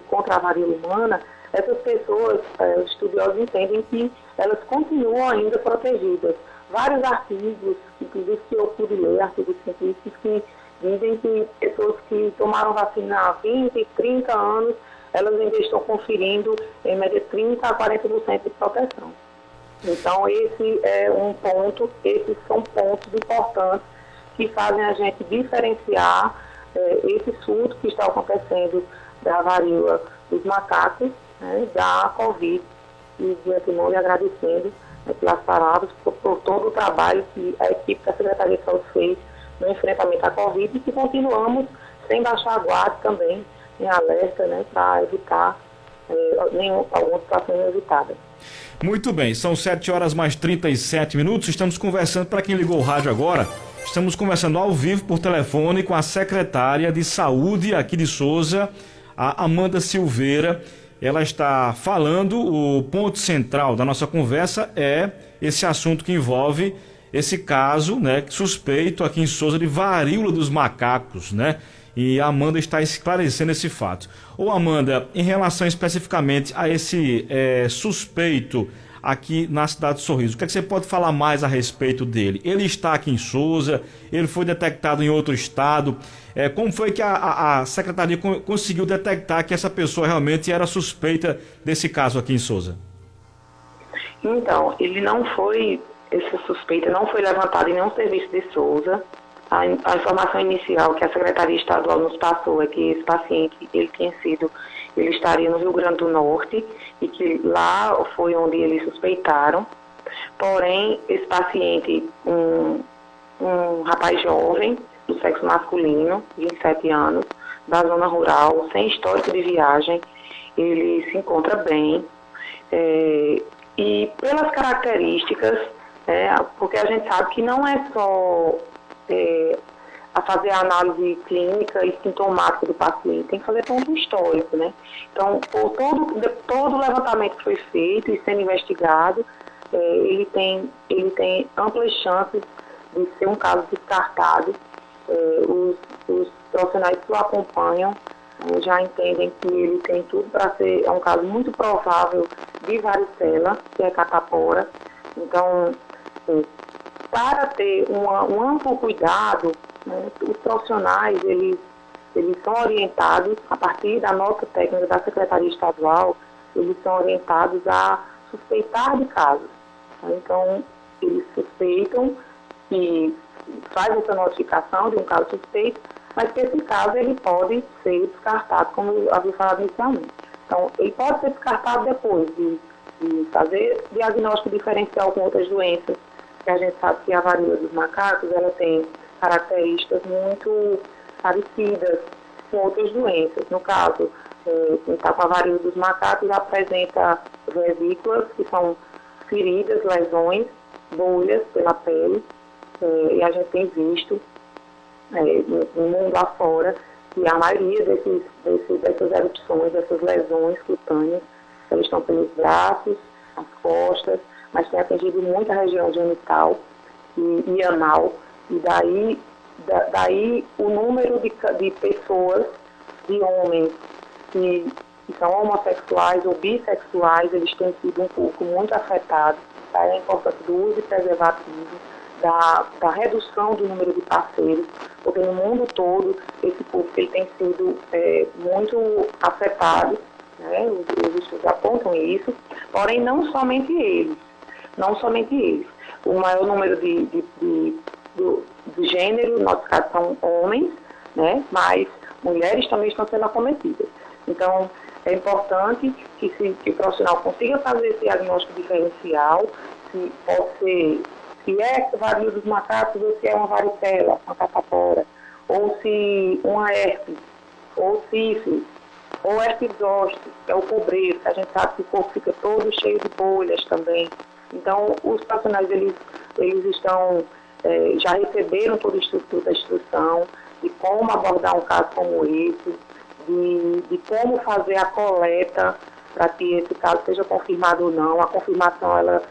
contra a varíola humana, essas pessoas, os estudiosos entendem que elas continuam ainda protegidas. Vários artigos, inclusive que eu pude ler, artigos científicos que dizem que pessoas que tomaram vacina há 20, 30 anos, elas ainda estão conferindo em média 30% a 40% de proteção. Então, esse é um ponto, esses são pontos importantes que fazem a gente diferenciar esse surto que está acontecendo da varíola dos macacos, né, da Covid, e de antemão lhe agradecendo pelas palavras, por todo o trabalho que a equipe da Secretaria de Saúde fez no enfrentamento à Covid e que continuamos sem baixar a guarda também, em alerta, né, para evitar algumas situações inevitadas.
Muito bem, são 7h mais 37. Estamos conversando, para quem ligou o rádio agora, estamos conversando ao vivo por telefone com a secretária de Saúde aqui de Souza, a Amanda Silveira. Ela está falando, o ponto central da nossa conversa é esse assunto que envolve esse caso, né, suspeito aqui em Souza de varíola dos macacos, né? E a Amanda está esclarecendo esse fato. Ô Amanda, em relação especificamente a esse suspeito aqui na cidade de Sorriso, o que é que você pode falar mais a respeito dele? Ele está aqui em Souza, ele foi detectado em outro estado. Como foi que a secretaria conseguiu detectar que essa pessoa realmente era suspeita desse caso aqui em Souza?
Então, essa suspeita não foi levantada em nenhum serviço de Souza. A informação inicial que a Secretaria Estadual nos passou é que esse paciente, ele estaria no Rio Grande do Norte e que lá foi onde eles suspeitaram. Porém, esse paciente, um rapaz jovem, do sexo masculino, 27 anos, da zona rural, sem histórico de viagem, ele se encontra bem. E pelas características, porque a gente sabe que não é só a fazer a análise clínica e sintomática do paciente, tem que fazer todo um histórico, né? Então, por todo o levantamento que foi feito e sendo investigado, ele tem amplas chances de ser um caso descartado. Os profissionais que o acompanham já entendem que ele tem tudo para ser um caso muito provável de varicela, que é catapora. Então, para ter um amplo cuidado, né, os profissionais, eles são orientados, a partir da nota técnica da Secretaria Estadual, eles são orientados a suspeitar de casos. Então, eles suspeitam e faz essa notificação de um caso suspeito, mas que esse caso ele pode ser descartado, como eu havia falado inicialmente. Então, ele pode ser descartado depois de de fazer diagnóstico diferencial com outras doenças, que a gente sabe que a varíola dos macacos ela tem características muito parecidas com outras doenças. No caso, quem está com a varíola dos macacos apresenta vesículas, que são feridas, lesões, bolhas pela pele, e a gente tem visto no mundo afora que a maioria dessas erupções, dessas lesões cutâneas, elas estão pelos braços, as costas, mas tem atingido muita região genital e anal, e daí o número de pessoas, de homens que são homossexuais ou bissexuais, eles têm sido um público muito afetado. Daí a importância do uso de preservativo, da redução do número de parceiros, porque no mundo todo esse público ele tem sido muito afetado, né? Os estudos apontam isso, porém não somente eles. O maior número de gênero notificados são homens, né? Mas mulheres também estão sendo acometidas. Então, é importante que o profissional consiga fazer esse diagnóstico diferencial, se pode ser, se é varíola dos macacos ou se é uma varicela, uma catapora, ou se uma herpes, ou sífilis, ou herpes zoster, que é o cobreiro, que a gente sabe que o corpo fica todo cheio de bolhas também. Então, os profissionais, eles estão, já receberam toda a estrutura da instrução, de como abordar um caso como esse, de como fazer a coleta para que esse caso seja confirmado ou não. A confirmação, ela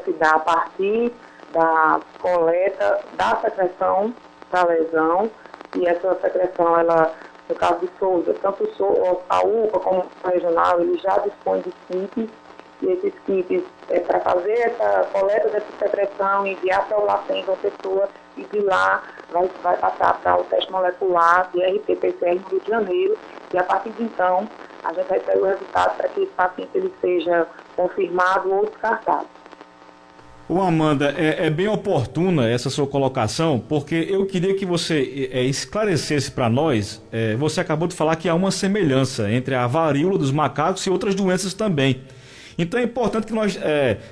se dá a partir da coleta da secreção da lesão, e essa secreção, ela, no caso de Souza, tanto a UPA como a regional, eles já dispõem de kits, e esses kits para fazer essa coleta dessa secreção, enviar para o LACEN de uma pessoa, e de lá vai passar para o teste molecular de RT-PCR no Rio de Janeiro, e a partir de então a gente recebe o resultado para que esse paciente ele seja confirmado ou descartado.
Ô Amanda, é bem oportuna essa sua colocação, porque eu queria que você esclarecesse para nós, você acabou de falar que há uma semelhança entre a varíola dos macacos e outras doenças também. Então é importante que nós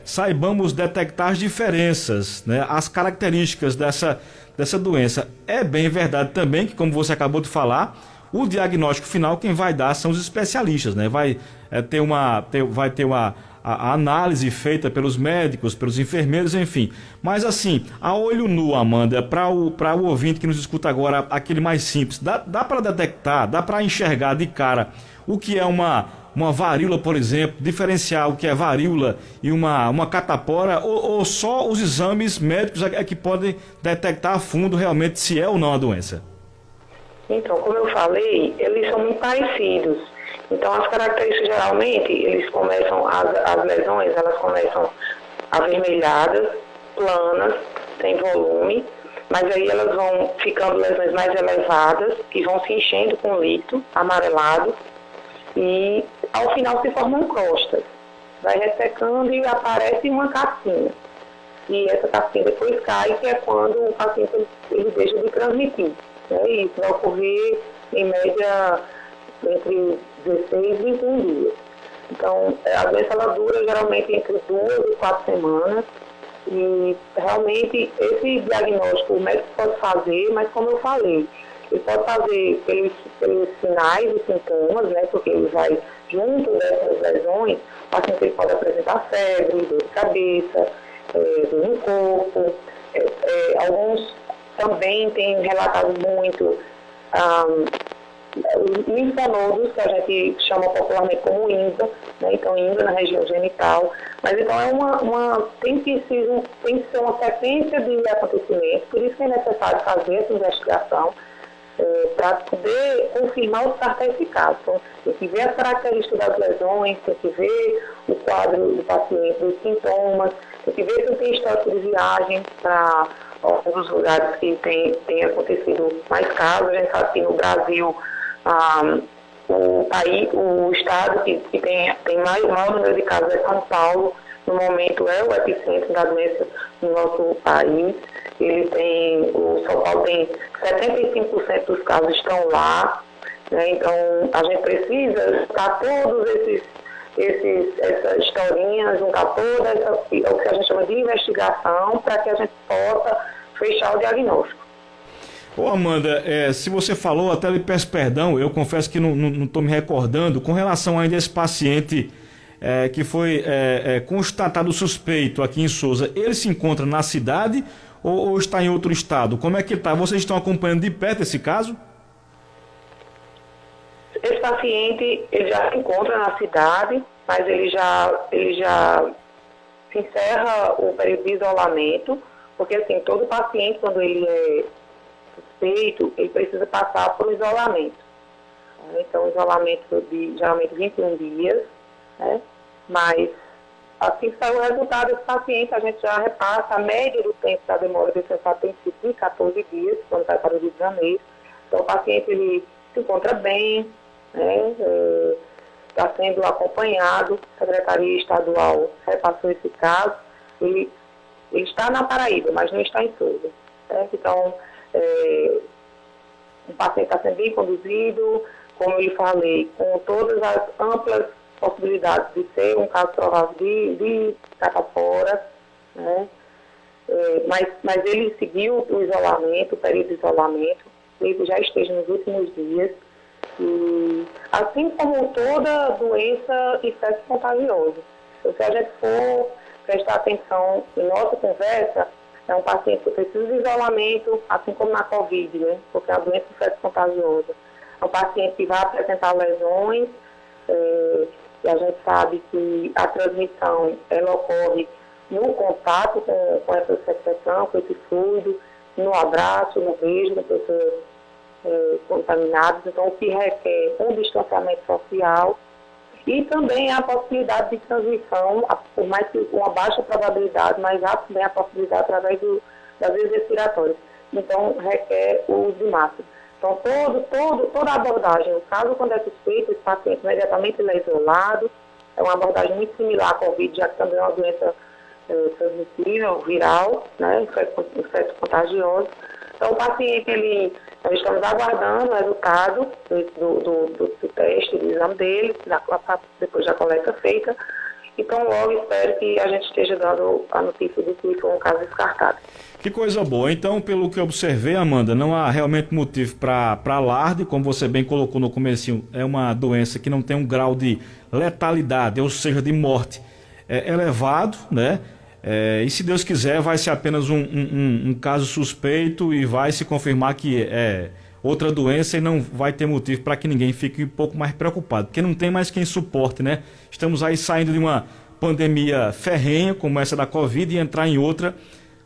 saibamos detectar as diferenças, né, as características dessa doença. É bem verdade também que, como você acabou de falar, o diagnóstico final quem vai dar são os especialistas, né? Vai ter a análise feita pelos médicos, pelos enfermeiros, enfim. Mas assim, a olho nu, Amanda, para o ouvinte que nos escuta agora, aquele mais simples, dá para detectar, dá para enxergar de cara o que é uma varíola, por exemplo, diferenciar o que é varíola e uma catapora, ou só os exames médicos que podem detectar a fundo realmente se é ou não a doença?
Então, como eu falei, eles são muito parecidos. Então, as características, geralmente, eles começam, as lesões, elas começam avermelhadas, planas, sem volume, mas aí elas vão ficando lesões mais elevadas, que vão se enchendo com líquido amarelado, e ao final se formam crostas. Vai ressecando e aparece uma casquinha. E essa casquinha depois cai, que é quando o paciente ele deixa de transmitir. E isso vai ocorrer, em média, entre 16 e 21 dias. Então, a doença ela dura geralmente entre 2 e 4 semanas. E realmente esse diagnóstico o médico pode fazer, mas como eu falei, ele pode fazer pelos sinais e sintomas, né, porque ele vai junto dessas lesões, o paciente pode apresentar febre, dor de cabeça, dor no corpo. Alguns também têm relatado muito os linfonodos, que a gente chama popularmente como INSA, né? Então INSA na região genital, mas então tem que ser uma sequência de acontecimentos, por isso que é necessário fazer essa investigação para poder confirmar ou descartar esse caso. Então, tem que ver as características das lesões, tem que ver o quadro do paciente, os sintomas, tem que ver se tem histórico de viagem para alguns lugares que tem acontecido mais casos. A gente sabe que no Brasil o estado que tem maior número de casos é São Paulo. No momento é o epicentro da doença no nosso país. O São Paulo tem 75% dos casos estão lá, né? Então a gente precisa estar todos essa historinha, juntar toda o que a gente chama de investigação, para que a gente possa fechar o diagnóstico.
Ô Amanda, se você falou, até lhe peço perdão, eu confesso que não estou me recordando, com relação ainda a esse paciente que foi constatado suspeito aqui em Souza, ele se encontra na cidade ou está em outro estado? Como é que está? Vocês estão acompanhando de perto esse caso?
Esse paciente, ele já se encontra na cidade, mas ele já se encerra o período de isolamento, porque assim, todo paciente, quando ele é suspeito, ele precisa passar por um isolamento. Então, isolamento de geralmente 21 dias, né? Mas assim que sai o resultado desse paciente, a gente já repassa a média do tempo da demora desse resultado tem sido de 14 dias, quando vai para o Rio de Janeiro. Então, o paciente ele se encontra bem, né? Está sendo acompanhado, a Secretaria Estadual repassou esse caso, ele está na Paraíba, mas não está em Souza. Certo? Então, o paciente está sendo bem conduzido, como eu lhe falei, com todas as amplas possibilidades de ser um caso provável de catapora, né? Mas ele seguiu o isolamento, o período de isolamento, ele já esteja nos últimos dias, e assim como toda doença infecto-contagiosa. Se a gente for prestar atenção em nossa conversa, é um paciente que precisa de isolamento, assim como na Covid, né? Porque é uma doença infecto-contagiosa. É um paciente que vai apresentar lesões, e a gente sabe que a transmissão ela ocorre no contato com essa secreção, com esse fluido, no abraço, no beijo, com pessoas contaminadas, então o que requer um distanciamento social e também a possibilidade de transmissão, por mais que uma baixa probabilidade, mas há também a possibilidade através das vias respiratórias. Então requer o uso de máscara. Então toda a abordagem, no caso quando é suspeito, esse paciente imediatamente ele é isolado, é uma abordagem muito similar à Covid, já que também é uma doença transmissível, viral, né, infecto contagioso. Então o paciente, nós estamos aguardando o resultado do teste, do exame dele, depois da coleta feita. Então logo espero que a gente esteja dando a notícia de que foi um caso descartado.
Que coisa boa. Então, pelo que eu observei, Amanda, não há realmente motivo para alarde, como você bem colocou no comecinho, é uma doença que não tem um grau de letalidade, ou seja, de morte elevado, né? E se Deus quiser, vai ser apenas um caso suspeito e vai se confirmar que é outra doença e não vai ter motivo para que ninguém fique um pouco mais preocupado, porque não tem mais quem suporte, né? Estamos aí saindo de uma pandemia ferrenha, como essa da Covid, e entrar em outra,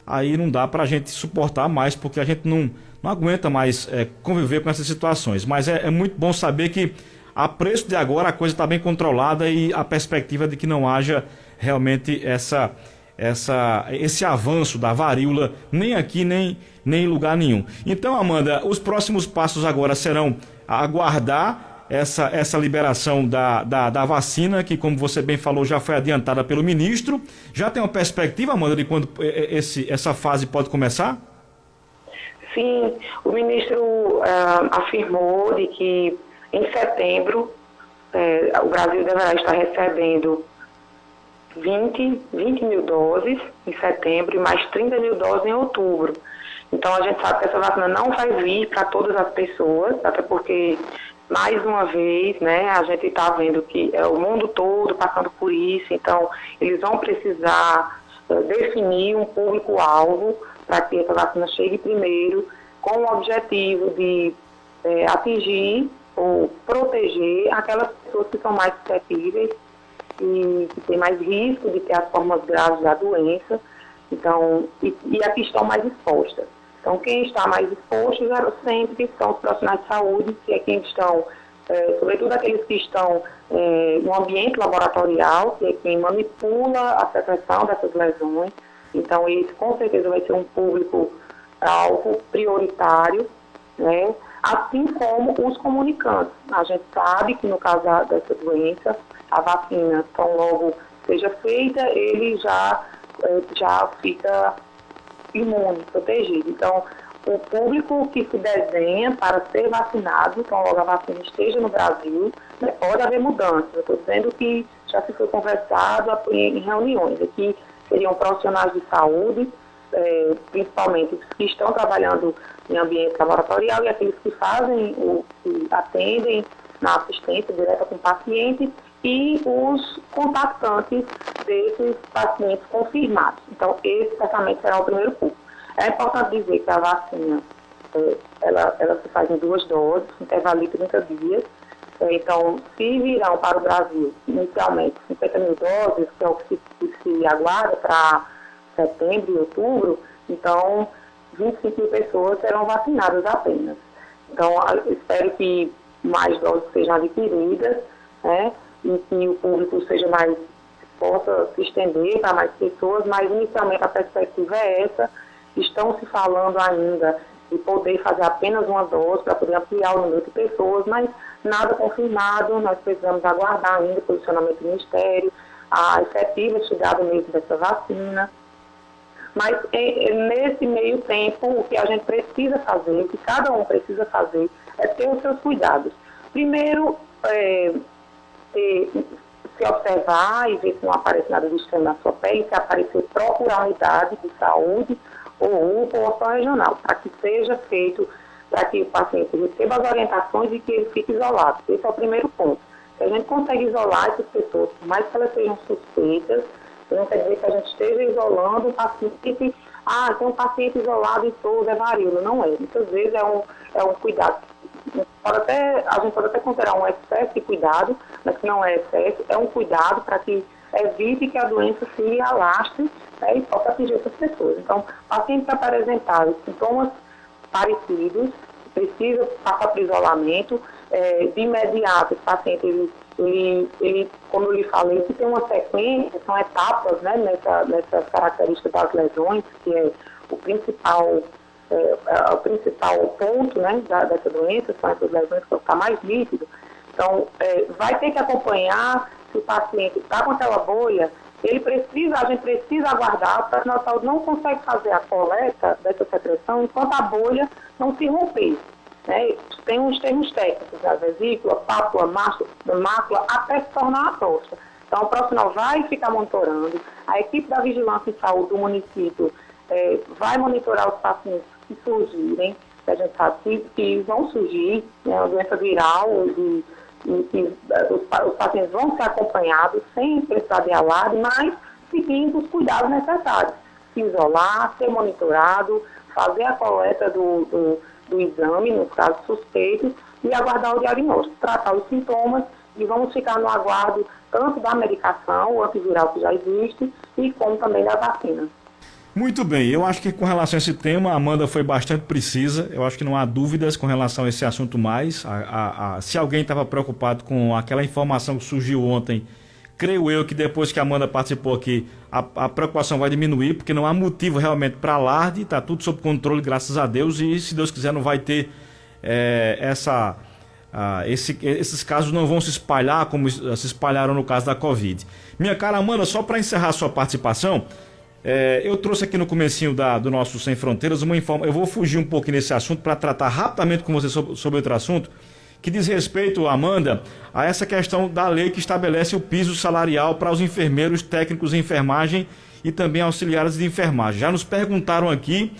aí não dá para a gente suportar mais, porque a gente não aguenta mais conviver com essas situações. Mas é muito bom saber que, a preço de agora, a coisa está bem controlada e a perspectiva de que não haja realmente esse avanço da varíola, nem aqui, nem em lugar nenhum. Então, Amanda, os próximos passos agora serão aguardar essa liberação da vacina, que, como você bem falou, já foi adiantada pelo ministro. Já tem uma perspectiva, Amanda, de quando essa fase pode começar?
Sim, o ministro afirmou de que em setembro o Brasil deverá estar recebendo 20 mil doses em setembro e mais 30 mil doses em outubro. Então a gente sabe que essa vacina não vai vir para todas as pessoas, até porque, mais uma vez, né, a gente está vendo que é o mundo todo passando por isso, então eles vão precisar definir um público-alvo para que essa vacina chegue primeiro, com o objetivo de atingir ou proteger aquelas pessoas que são mais suscetíveis e que tem mais risco de ter as formas graves da doença, então, e a que estão mais expostas. Então, quem está mais exposto sempre são os profissionais de saúde, que é quem estão, sobretudo aqueles que estão no ambiente laboratorial, que é quem manipula a secreção dessas lesões. Então, esse com certeza vai ser um público-alvo prioritário, né? Assim como os comunicantes. A gente sabe que no caso dessa doença, a vacina, tão logo seja feita, ele já fica imune, protegido. Então, o público que se desenha para ser vacinado, então logo a vacina esteja no Brasil, né, pode haver mudanças. Eu estou dizendo que já se foi conversado em reuniões. Aqui seriam profissionais de saúde, principalmente os que estão trabalhando em ambiente laboratorial e aqueles que que atendem na assistência direta com o paciente e os contactantes desses pacientes confirmados. Então, esse certamente será o primeiro curso. É importante dizer que a vacina, ela se faz em 2 doses, intervalo de 30 dias. Então, se virão para o Brasil, inicialmente, 50 mil doses, que é o que se aguarda para setembro e outubro, então 25 mil pessoas serão vacinadas apenas. Então, espero que mais doses sejam adquiridas, né, e que o público possa se estender para mais pessoas, mas inicialmente a perspectiva é essa. Estão se falando ainda de poder fazer apenas uma dose para poder ampliar o número de pessoas, mas nada confirmado, nós precisamos aguardar ainda o posicionamento do Ministério, a efetiva chegada mesmo dessa vacina. Mas nesse meio tempo, o que a gente precisa fazer, o que cada um precisa fazer, é ter os seus cuidados. Primeiro, se observar e ver se não aparece nada de estranho na sua pele, se aparecer, procurar unidade de saúde ou UPA ou hospital regional, para que seja feito, para que o paciente receba as orientações e que ele fique isolado. Esse é o primeiro ponto. Se a gente consegue isolar essas pessoas, por mais que elas sejam suspeitas, não quer dizer que a gente esteja isolando um paciente, tem um paciente isolado e todo é varíola. Não é. Muitas vezes é um cuidado. A gente pode até considerar um excesso de cuidado, mas que não é excesso, é um cuidado para que evite que a doença se alastre, né, e possa atingir essas pessoas. Então, o paciente que apresentar sintomas parecidos, precisa passar por isolamento, de imediato, esse paciente, ele, como eu lhe falei, que tem uma sequência, são etapas, né, nessas características das lesões, que é o principal ponto, né, dessa doença, são essas lesões que vão ficar mais nítidas. Então, vai ter que acompanhar se o paciente está com aquela bolha, a gente precisa aguardar, porque a nossa saúde não consegue fazer a coleta dessa secreção enquanto a bolha não se romper. Né? Tem uns termos técnicos, a vesícula, pápula, mácula, até se tornar a próstata. Então, o profissional vai ficar monitorando, a equipe da vigilância em saúde do município vai monitorar os pacientes que surgirem, que a gente sabe que vão surgir, né, uma doença viral, e que os pacientes vão ser acompanhados sem precisar de alarde, mas seguindo os cuidados necessários. Se isolar, ser monitorado, fazer a coleta do exame, nos casos suspeitos, e aguardar o diagnóstico, tratar os sintomas, e vamos ficar no aguardo tanto da medicação, o antiviral que já existe, e como também da vacina.
Muito bem, eu acho que com relação a esse tema, a Amanda foi bastante precisa, eu acho que não há dúvidas com relação a esse assunto mais. Se alguém estava preocupado com aquela informação que surgiu ontem, creio eu que depois que a Amanda participou aqui, a preocupação vai diminuir, porque não há motivo realmente para alarde, está tudo sob controle, graças a Deus, e se Deus quiser não vai ter esses casos não vão se espalhar como se espalharam no caso da Covid. Minha cara Amanda, só para encerrar sua participação, eu trouxe aqui no comecinho do nosso Sem Fronteiras uma informação. Eu vou fugir um pouquinho nesse assunto para tratar rapidamente com você sobre outro assunto que diz respeito, Amanda, a essa questão da lei que estabelece o piso salarial para os enfermeiros, técnicos de enfermagem e também auxiliares de enfermagem. Já nos perguntaram aqui,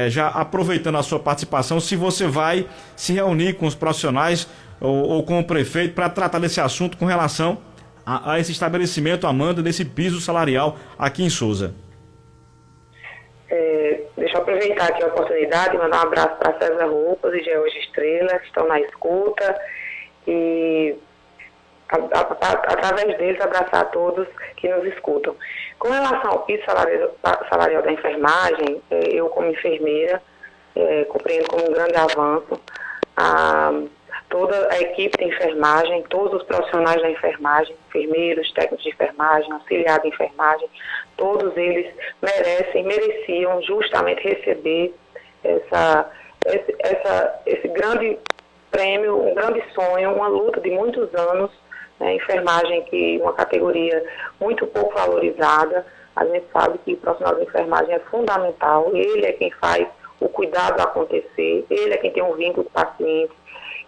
já aproveitando a sua participação, se você vai se reunir com os profissionais ou com o prefeito para tratar desse assunto com relação a esse estabelecimento, Amanda, desse piso salarial aqui em Souza.
Deixa eu aproveitar aqui a oportunidade e mandar um abraço para César Roupas e George Estrela, que estão na escuta, e através deles abraçar a todos que nos escutam. Com relação ao piso salarial da enfermagem, eu como enfermeira compreendo como um grande avanço. Toda a equipe de enfermagem, todos os profissionais da enfermagem, enfermeiros, técnicos de enfermagem, auxiliares de enfermagem, todos eles mereciam justamente receber esse grande prêmio, um grande sonho, uma luta de muitos anos, né? Enfermagem, que uma categoria muito pouco valorizada. A gente sabe que o profissional de enfermagem é fundamental, ele é quem faz o cuidado acontecer, ele é quem tem um vínculo com o paciente.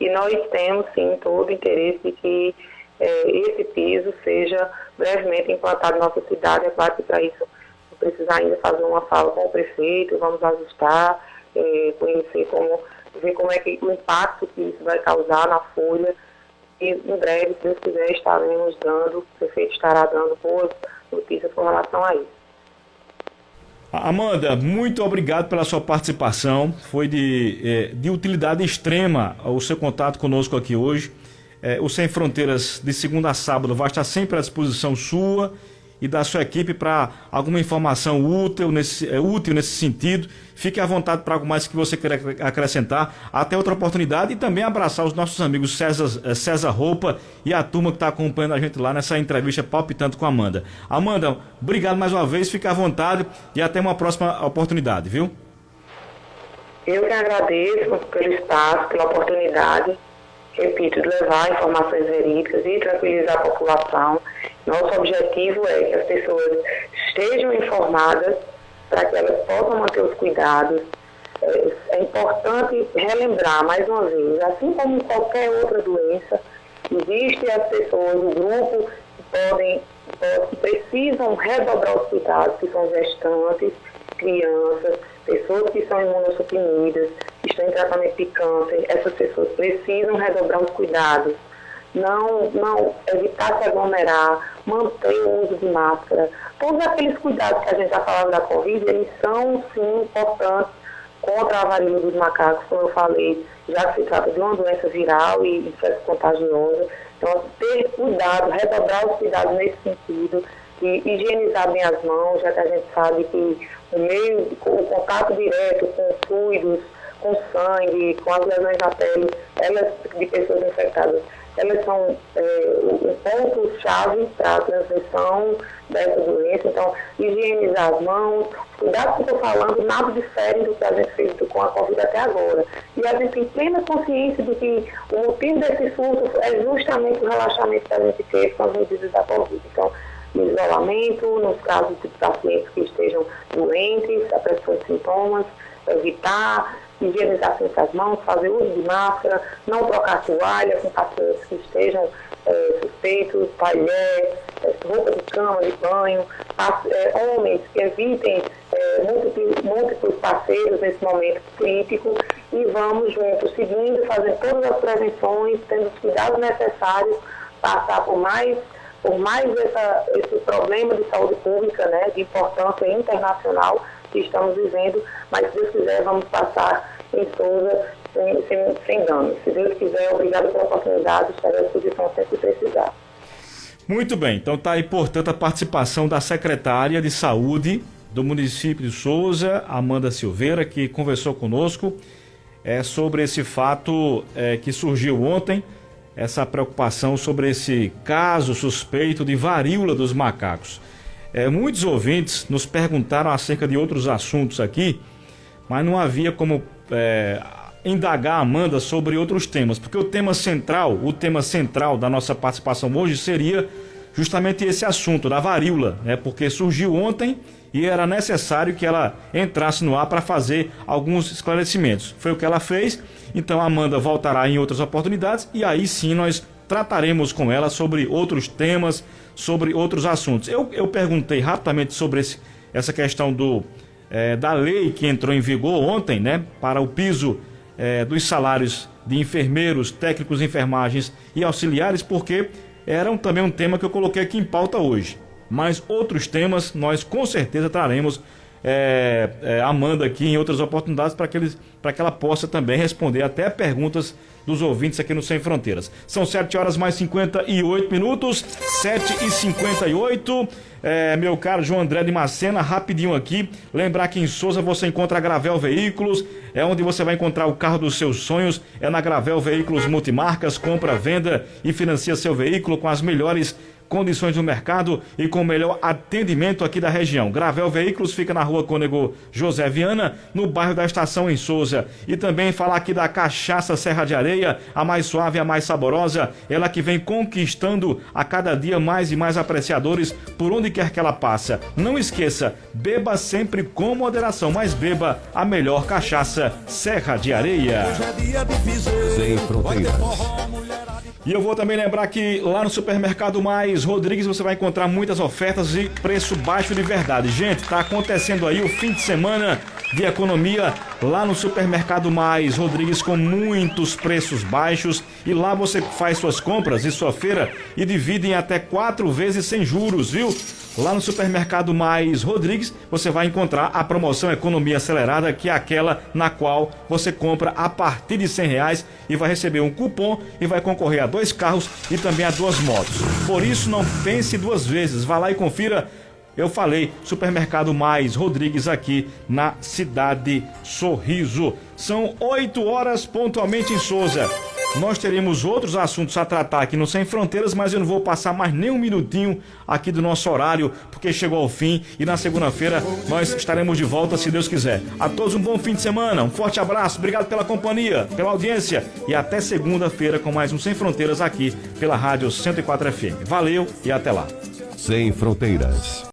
E nós temos, sim, todo o interesse de que esse piso seja brevemente implantado em nossa cidade. É claro que para isso vou precisar ainda fazer uma fala com o prefeito, vamos ajustar, conhecer ver como é que o impacto que isso vai causar na folha. E em breve, se Deus quiser, estaremos dando, o prefeito estará dando boas notícias com relação a isso.
Amanda, muito obrigado pela sua participação. Foi de utilidade extrema o seu contato conosco aqui hoje. O Sem Fronteiras, de segunda a sábado, vai estar sempre à disposição sua e da sua equipe para alguma informação útil nesse sentido. Fique à vontade para algo mais que você queira acrescentar. Até outra oportunidade, e também abraçar os nossos amigos César Roupa e a turma que está acompanhando a gente lá nessa entrevista palpitando com a Amanda. Amanda, obrigado mais uma vez, fique à vontade e até uma próxima oportunidade, viu?
Eu que agradeço pelo espaço, pela oportunidade, repito, de levar informações verídicas e tranquilizar a população. Nosso objetivo é que as pessoas estejam informadas para que elas possam manter os cuidados. É importante relembrar, mais uma vez, assim como em qualquer outra doença, existem as pessoas, o grupo que precisam redobrar os cuidados, que são gestantes, crianças, pessoas que são imunossuprimidas, que estão em tratamento de câncer. Essas pessoas precisam redobrar os cuidados. Não evitar se aglomerar, manter o uso de máscara. Todos aqueles cuidados que a gente já falava da Covid, eles são, sim, importantes contra a varíola dos macacos, como eu falei, já que se trata de uma doença viral e infecção contagiosa. Então, ter cuidado, redobrar os cuidados nesse sentido, e higienizar bem as mãos, já que a gente sabe que o contato direto com fluidos, com sangue, com as lesões na pele, elas de pessoas infectadas, elas são um ponto-chave para a transmissão dessa doença. Então, higienizar as mãos, cuidado que eu estou falando, nada difere do que a gente fez com a Covid até agora. E a gente tem plena consciência de que o motivo desse surto é justamente o relaxamento que a gente teve com as medidas da Covid. Então, isolamento, nos casos de pacientes que estejam doentes, apresentação de sintomas, evitar, higienizar sempre as mãos, fazer uso de máscara, não trocar toalha com pacientes que estejam suspeitos, talher, roupa de cama, de banho, homens que evitem múltiplos parceiros nesse momento crítico, e vamos juntos, seguindo, fazendo todas as prevenções, tendo os cuidados necessários, passar por mais esse problema de saúde pública, né, de importância internacional que estamos vivendo, mas se Deus quiser vamos passar em Sousa sem dano. Se Deus quiser, obrigado pela oportunidade, estarei à disposição sempre que precisar.
Muito bem, então está aí, portanto, a participação da secretária de Saúde do município de Sousa, Amanda Silveira, que conversou conosco sobre esse fato que surgiu ontem, essa preocupação sobre esse caso suspeito de varíola dos macacos. Muitos ouvintes nos perguntaram acerca de outros assuntos aqui, mas não havia como indagar a Amanda sobre outros temas, porque o tema central da nossa participação hoje seria justamente esse assunto da varíola, né? Porque surgiu ontem e era necessário que ela entrasse no ar para fazer alguns esclarecimentos. Foi o que ela fez, então a Amanda voltará em outras oportunidades e aí sim nós trataremos com ela sobre outros temas, sobre outros assuntos. Eu perguntei rapidamente sobre essa questão da lei que entrou em vigor ontem, né, para o piso dos salários de enfermeiros, técnicos de enfermagens e auxiliares, porque era também um tema que eu coloquei aqui em pauta hoje. Mas outros temas nós com certeza traremos Amanda aqui em outras oportunidades para que ela possa também responder até perguntas dos ouvintes aqui no Sem Fronteiras. São 7h58, 7h58. Meu caro João André de Macena, rapidinho aqui, lembrar que em Sousa você encontra a Gravel Veículos, é onde você vai encontrar o carro dos seus sonhos, é na Gravel Veículos Multimarcas, compra, venda e financia seu veículo com as melhores condições do mercado e com o melhor atendimento aqui da região. Gravel Veículos fica na rua Cônego José Viana, no bairro da Estação em Sousa. E também falar aqui da cachaça Serra de Areia, a mais suave, a mais saborosa, ela que vem conquistando a cada dia mais e mais apreciadores por onde quer que ela passa. Não esqueça, beba sempre com moderação, mas beba a melhor cachaça Serra de Areia.
Sem Fronteiras.
E eu vou também lembrar que lá no Supermercado Mais Rodrigues você vai encontrar muitas ofertas e preço baixo de verdade. Gente, tá acontecendo aí o fim de semana de economia lá no Supermercado Mais Rodrigues com muitos preços baixos, e lá você faz suas compras e sua feira e divide em até 4 vezes sem juros, viu? Lá no Supermercado Mais Rodrigues você vai encontrar a promoção Economia Acelerada, que é aquela na qual você compra a partir de R$100 e vai receber um cupom e vai concorrer a 2 carros e também a 2 motos. Por isso não pense 2 vezes, vá lá e confira. Eu falei, Supermercado Mais Rodrigues aqui na Cidade Sorriso. São 8 horas pontualmente em Souza. Nós teremos outros assuntos a tratar aqui no Sem Fronteiras, mas eu não vou passar mais nem um minutinho aqui do nosso horário, porque chegou ao fim e na segunda-feira nós estaremos de volta, se Deus quiser. A todos um bom fim de semana, um forte abraço, obrigado pela companhia, pela audiência e até segunda-feira com mais um Sem Fronteiras aqui pela Rádio 104 FM. Valeu e até lá.
Sem Fronteiras.